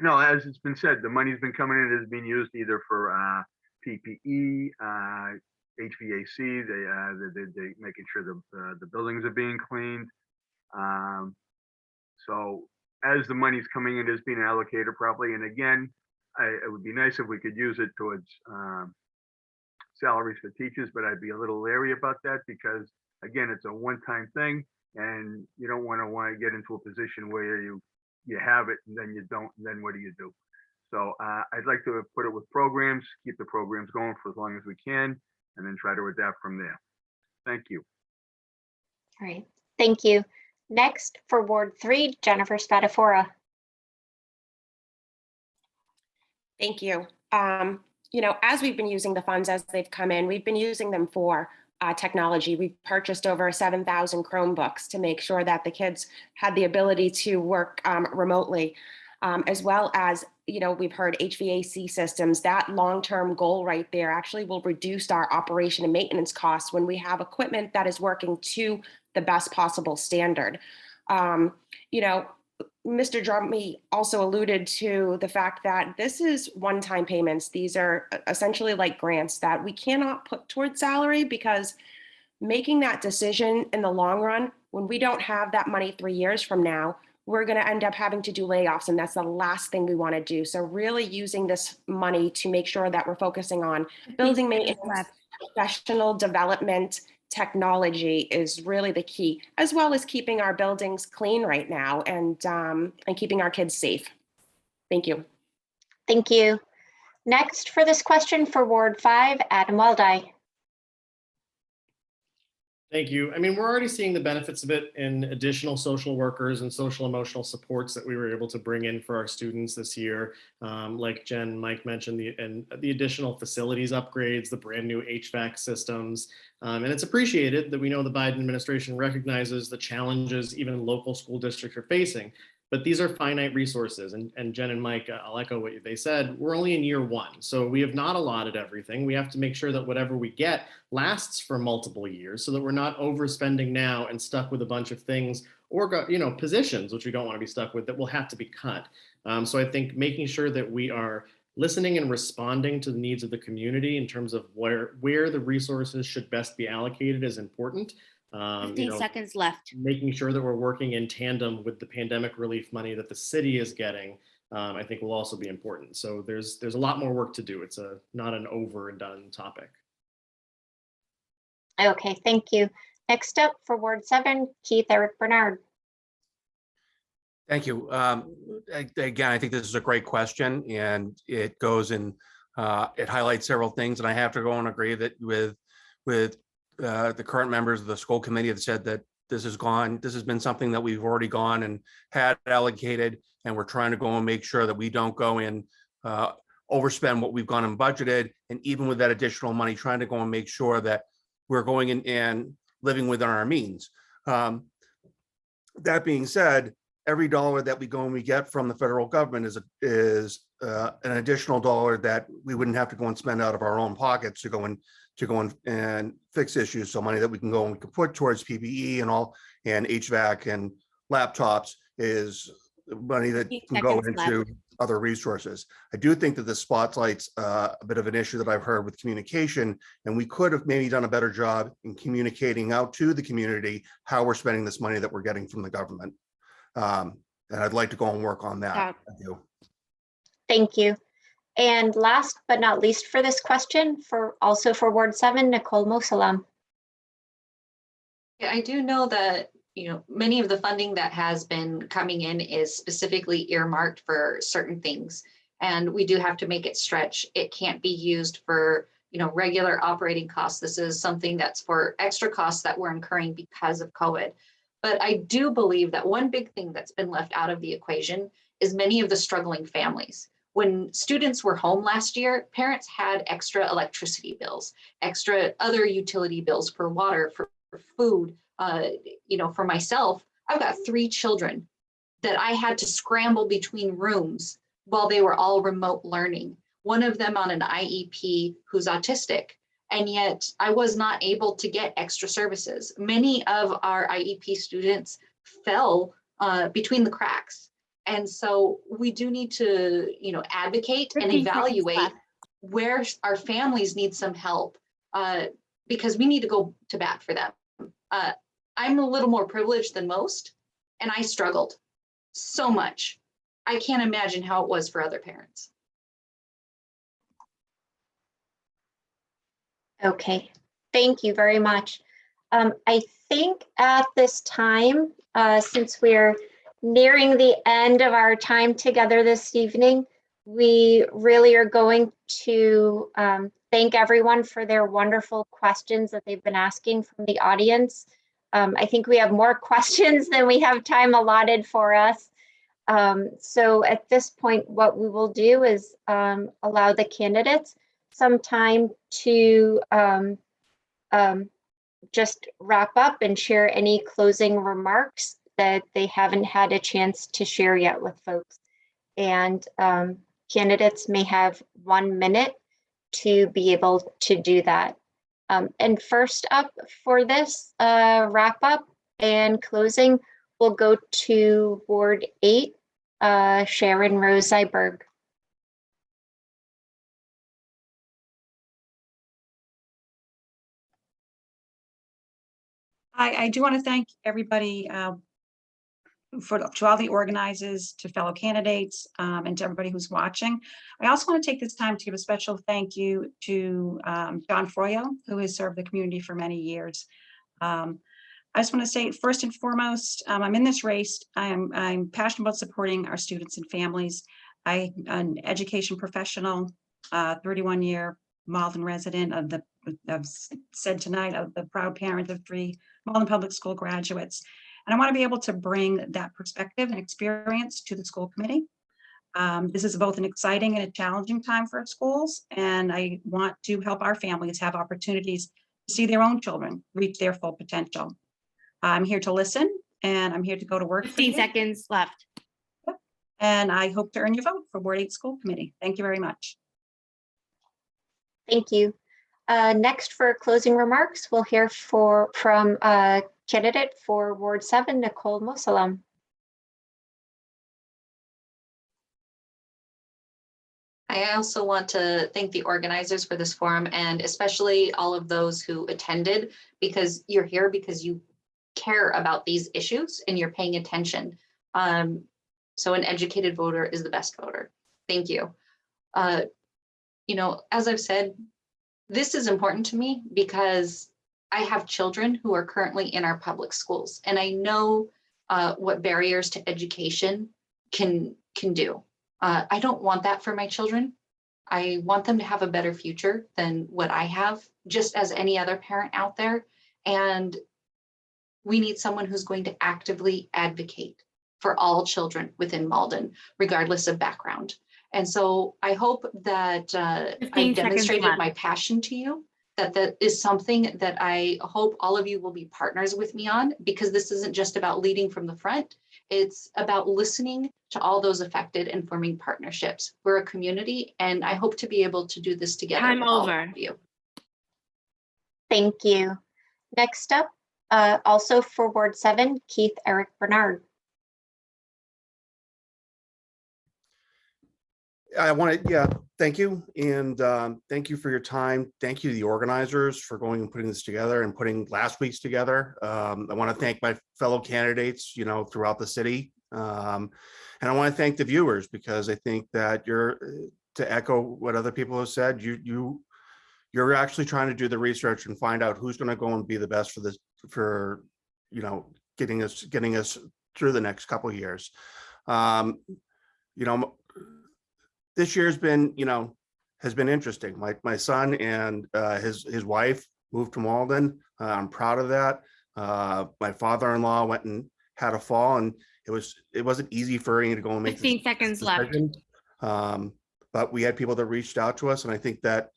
No, as it's been said, the money's been coming in, is being used either for PPE, HVAC, they making sure the buildings are being cleaned. So as the money's coming in, is being allocated properly. And again, it would be nice if we could use it towards salaries for teachers, but I'd be a little leery about that because again, it's a one-time thing and you don't want to get into a position where you have it and then you don't, and then what do you do? So I'd like to put it with programs, keep the programs going for as long as we can, and then try to adapt from there. Thank you. All right, thank you. Next for Ward 3, Jennifer Spadafora. Thank you. You know, as we've been using the funds as they've come in, we've been using them for technology. We've purchased over 7,000 Chromebooks to make sure that the kids had the ability to work remotely, as well as, you know, we've heard HVAC systems. That long-term goal right there actually will reduce our operation and maintenance costs when we have equipment that is working to the best possible standard. You know, Mr. Drummy also alluded to the fact that this is one-time payments. These are essentially like grants that we cannot put towards salary because making that decision in the long run, when we don't have that money 3 years from now, we're going to end up having to do layoffs, and that's the last thing we want to do. So really using this money to make sure that we're focusing on building maintenance, professional development, technology is really the key, as well as keeping our buildings clean right now and keeping our kids safe. Thank you. Thank you. Next for this question for Ward 5, Adam Waldai. Thank you. I mean, we're already seeing the benefits of it in additional social workers and social emotional supports that we were able to bring in for our students this year. Like Jen and Mike mentioned, the additional facilities upgrades, the brand new HVAC systems. And it's appreciated that we know the Biden administration recognizes the challenges even local school districts are facing. But these are finite resources. And Jen and Mike, I'll echo what they said. We're only in year one. So we have not allotted everything. We have to make sure that whatever we get lasts for multiple years so that we're not overspending now and stuck with a bunch of things or positions, which we don't want to be stuck with, that will have to be cut. So I think making sure that we are listening and responding to the needs of the community in terms of where the resources should best be allocated is important. 15 seconds left. Making sure that we're working in tandem with the pandemic relief money that the city is getting, I think will also be important. So there's a lot more work to do. It's not an over and done topic. Okay, thank you. Next up for Ward 7, Keith Eric Bernard. Thank you. Again, I think this is a great question, and it goes in, it highlights several things, and I have to go and agree that with the current members of the school committee have said that this has been something that we've already gone and had allocated, and we're trying to go and make sure that we don't go in overspend what we've gone and budgeted, and even with that additional money, trying to go and make sure that we're going in and living within our means. That being said, every dollar that we go and we get from the federal government is an additional dollar that we wouldn't have to go and spend out of our own pockets to go and fix issues. So money that we can go and we can put towards PPE and HVAC and laptops is money that can go into other resources. I do think that this spotlight's a bit of an issue that I've heard with communication, and we could have maybe done a better job in communicating out to the community how we're spending this money that we're getting from the government. And I'd like to go and work on that. Thank you. Thank you. And last but not least for this question, also for Ward 7, Nicole Mosalam. Yeah, I do know that many of the funding that has been coming in is specifically earmarked for certain things, and we do have to make it stretch. It can't be used for regular operating costs. This is something that's for extra costs that we're incurring because of COVID. But I do believe that one big thing that's been left out of the equation is many of the struggling families. When students were home last year, parents had extra electricity bills, extra other utility bills for water, for food. For myself, I've got 3 children that I had to scramble between rooms while they were all remote learning. One of them on an IEP who's autistic, and yet I was not able to get extra services. Many of our IEP students fell between the cracks. And so we do need to, advocate and evaluate where our families need some help because we need to go to bat for them. I'm a little more privileged than most, and I struggled so much. I can't imagine how it was for other parents. Okay, thank you very much. I think at this time, since we're nearing the end of our time together this evening, we really are going to thank everyone for their wonderful questions that they've been asking from the audience. I think we have more questions than we have time allotted for us. So at this point, what we will do is allow the candidates some time to just wrap up and share any closing remarks that they haven't had a chance to share yet with folks. And candidates may have 1 minute to be able to do that. And first up for this wrap up and closing, we'll go to Ward 8, Sharon Rose Zyberg. I do want to thank everybody to all the organizers, to fellow candidates, and to everybody who's watching. I also want to take this time to give a special thank you to John Froyo, who has served the community for many years. I just want to say, first and foremost, I'm in this race. I'm passionate about supporting our students and families. I'm an education professional, 31-year Malden resident of the I've said tonight, I'm the proud parent of 3 Malden Public School graduates. And I want to be able to bring that perspective and experience to the school committee. This is both an exciting and a challenging time for schools, and I want to help our families have opportunities to see their own children reach their full potential. I'm here to listen, and I'm here to go to work. 15 seconds left. And I hope to earn your vote for Ward 8 School Committee. Thank you very much. Thank you. Next for closing remarks, we'll hear from candidate for Ward 7, Nicole Mosalam. I also want to thank the organizers for this forum, and especially all of those who attended, because you're here because you care about these issues and you're paying attention. So an educated voter is the best voter. Thank you. You know, as I've said, this is important to me because I have children who are currently in our public schools, and I know what barriers to education can do. I don't want that for my children. I want them to have a better future than what I have, just as any other parent out there. And we need someone who's going to actively advocate for all children within Malden, regardless of background. And so I hope that I've demonstrated my passion to you, that is something that I hope all of you will be partners with me on, because this isn't just about leading from the front. It's about listening to all those affected and forming partnerships. We're a community, and I hope to be able to do this together. Time with all over. of you. Thank you. Next up, also for Ward 7, Keith Eric Bernard. I want to, thank you. And thank you for your time. Thank you to the organizers for going and putting this together and putting last week's together. I want to thank my fellow candidates, you know, throughout the city. And I want to thank the viewers, because I think that to echo what other people have said, you're actually trying to do the research and find out who's going to go and be the best for this, for, you know, getting us through the next couple of years. You know, this year's been, you know, has been interesting. My son and his wife moved to Malden. I'm proud of that. My father-in-law went and had a fall, and it wasn't easy for him to go and make 15 seconds left. But we had people that reached out to us, and I think that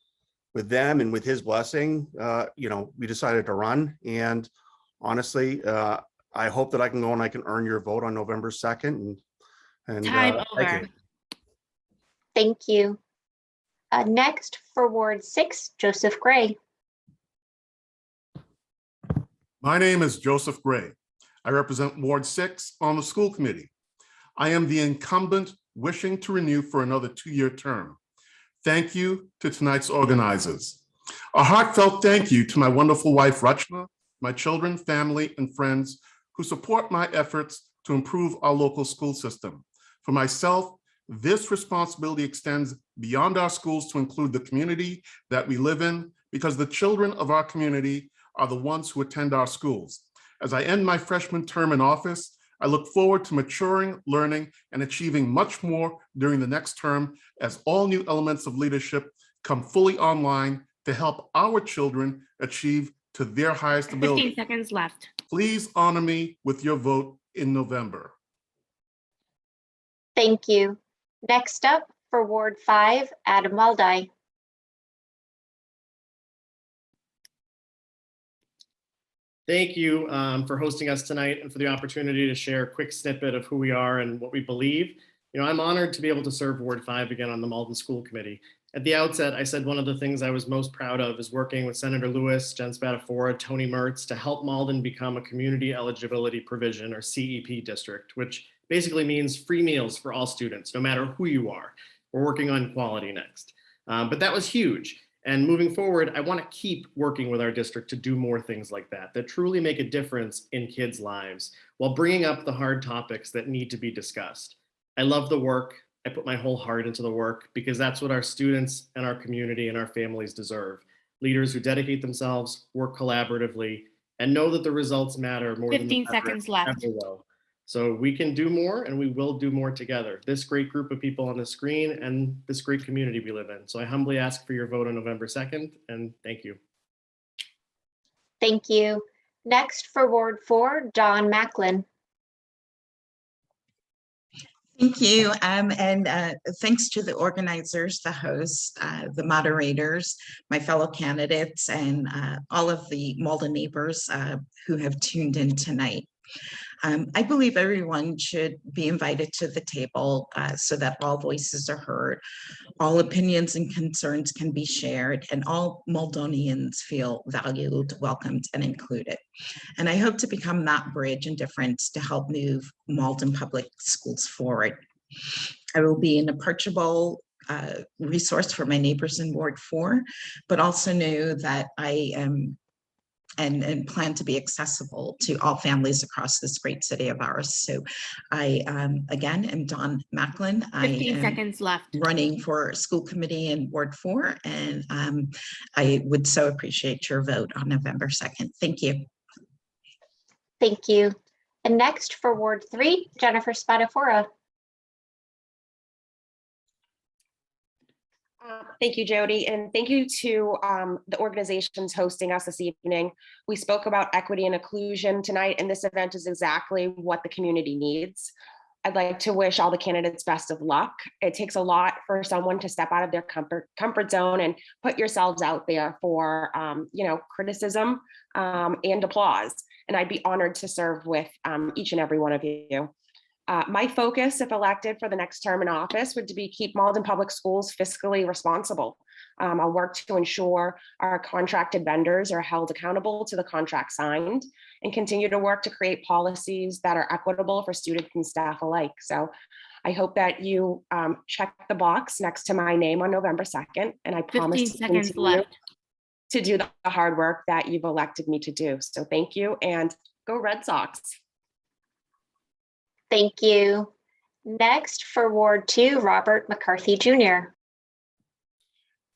with them and with his blessing, you know, we decided to run. And honestly, I hope that I can go and I can earn your vote on November 2nd. And Time thank over. you. Thank you. Next for Ward 6, Joseph Gray. My name is Joseph Gray. I represent Ward 6 on the school committee. I am the incumbent wishing to renew for another 2-year term. Thank you to tonight's organizers. A heartfelt thank you to my wonderful wife, Rachna, my children, family, and friends who support my efforts to improve our local school system. For myself, this responsibility extends beyond our schools to include the community that we live in, because the children of our community are the ones who attend our schools. As I end my freshman term in office, I look forward to maturing, learning, and achieving much more during the next term as all new elements of leadership come fully online to help our children achieve to their highest 15 ability. seconds left. Please honor me with your vote in November. Thank you. Next up for Ward 5, Adam Waldai. Thank you for hosting us tonight and for the opportunity to share a quick snippet of who we are and what we believe. You know, I'm honored to be able to serve Ward 5 again on the Malden School Committee. At the outset, I said one of the things I was most proud of is working with Senator Lewis, Jen Spatafora, Tony Mertz to help Malden become a community eligibility provision, or CEP district, which basically means free meals for all students, no matter who you are. We're working on quality next. But that was huge. And moving forward, I want to keep working with our district to do more things like that truly make a difference in kids' lives while bringing up the hard topics that need to be discussed. I love the work. I put my whole heart into the work because that's what our students and our community and our families deserve. Leaders who dedicate themselves, work collaboratively, and know that the results matter more than 15 seconds left. ever will. So we can do more, and we will do more together. This great group of people on the screen and this great community we live in. So I humbly ask for your vote on November 2nd, and thank you. Thank you. Next for Ward 4, Don Macklin. Thank you. And thanks to the organizers, the hosts, the moderators, my fellow candidates, and all of the Malden neighbors who have tuned in tonight. I believe everyone should be invited to the table so that all voices are heard, all opinions and concerns can be shared, and all Maldonians feel valued, welcomed, and included. And I hope to become that bridge and difference to help move Malden Public Schools forward. I will be an approachable resource for my neighbors in Ward 4, but also know that I am and plan to be accessible to all families across this great city of ours. So I, again, am Dawn Macklin. 15 seconds left. Running for school committee in Ward 4, and I would so appreciate your vote on November 2nd. Thank you. Thank you. And next for Ward 3, Jennifer Spadafora. Thank you, Jody, and thank you to the organizations hosting us this evening. We spoke about equity and inclusion tonight, and this event is exactly what the community needs. I'd like to wish all the candidates best of luck. It takes a lot for someone to step out of their comfort zone and put yourselves out there for criticism and applause. And I'd be honored to serve with each and every one of you. My focus, if elected for the next term in office, would be keep Malden Public Schools fiscally responsible. I'll work to ensure our contracted vendors are held accountable to the contract signed, and continue to work to create policies that are equitable for students and staff alike. So I hope that you check the box next to my name on November 2nd, and I promise 15 seconds left. to do the hard work that you've elected me to do. So thank you, and go Red Sox. Thank you. Next for Ward 2, Robert McCarthy Jr.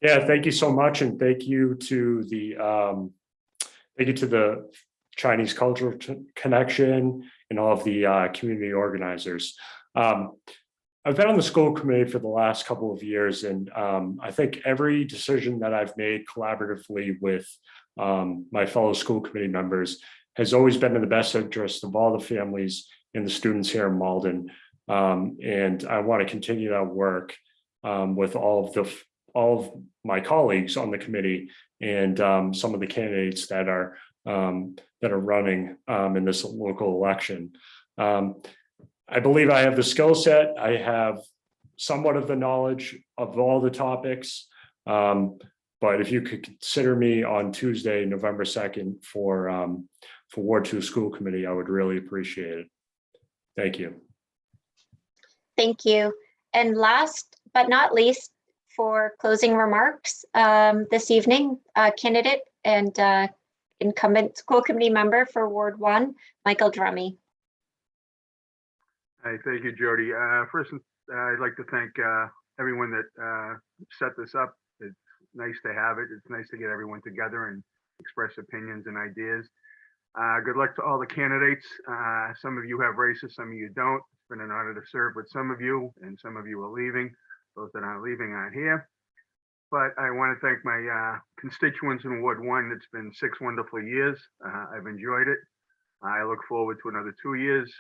Yeah, thank you so much, and thank you to the Chinese Cultural Connection and all of the community organizers. I've been on the school committee for the last couple of years, and I think every decision that I've made collaboratively with my fellow school committee members has always been in the best interest of all the families and the students here in Malden. And I want to continue that work with all of my colleagues on the committee and some of the candidates that are running in this local election. I believe I have the skill set. I have somewhat of the knowledge of all the topics. But if you could consider me on Tuesday, November 2nd for Ward 2 School Committee, I would really appreciate it. Thank you. Thank you. And last but not least, for closing remarks this evening, candidate and incumbent school committee member for Ward 1, Michael Drummy. Hi, thank you, Jody. First, I'd like to thank everyone that set this up. It's nice to have it. It's nice to get everyone together and express opinions and ideas. Good luck to all the candidates. Some of you have races, some of you don't. It's been an honor to serve with some of you, and some of you are leaving. Those that aren't leaving aren't here. But I want to thank my constituents in Ward 1. It's been 6 wonderful years. I've enjoyed it. I look forward to another 2 years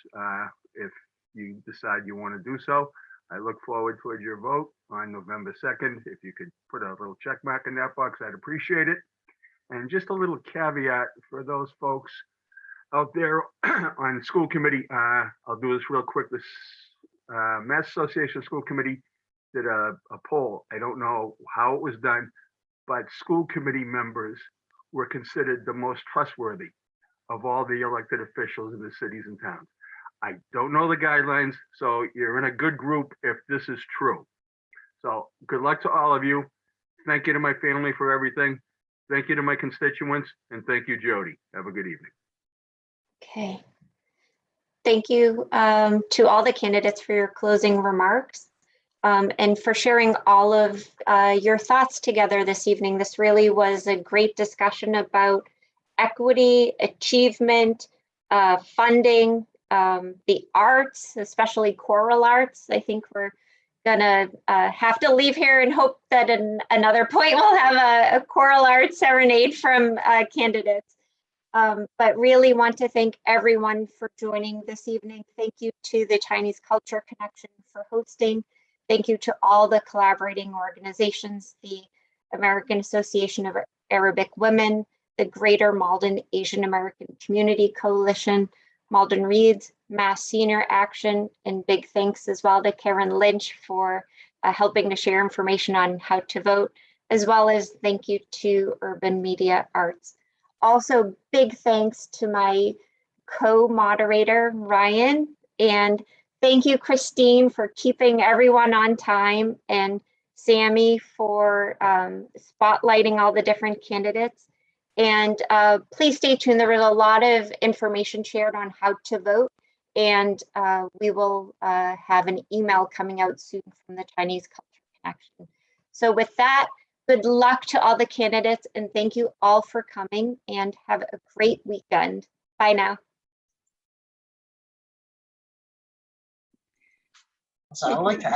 if you decide you want to do so. I look forward towards your vote on November 2nd. If you could put a little check mark in that box, I'd appreciate it. And just a little caveat for those folks out there on school committee, I'll do this real quick. This Mass Association School Committee did a poll. I don't know how it was done, but school committee members were considered the most trustworthy of all the elected officials in the cities and towns. I don't know the guidelines, so you're in a good group if this is true. So good luck to all of you. Thank you to my family for everything. Thank you to my constituents, and thank you, Jody. Have a good evening. Okay. Thank you to all the candidates for your closing remarks and for sharing all of your thoughts together this evening. This really was a great discussion about equity, achievement, funding, the arts, especially choral arts. I think we're gonna have to leave here and hope that in another point we'll have a choral art serenade from candidates. But really want to thank everyone for joining this evening. Thank you to the Chinese Culture Connection for hosting. Thank you to all the collaborating organizations, the American Association of Arabic Women, the Greater Malden Asian American Community Coalition, Malden Reads, Mass Senior Action, and big thanks as well to Karen Lynch for helping to share information on how to vote, as well as thank you to Urban Media Arts. Also, big thanks to my co-moderator, Ryan, and thank you, Christine, for keeping everyone on time, and Sammy for spotlighting all the different candidates. And please stay tuned. There was a lot of information shared on how to vote, and we will have an email coming out soon from the Chinese Culture Connection. So with that, good luck to all the candidates, and thank you all for coming, and have a great weekend. Bye now. So I would like to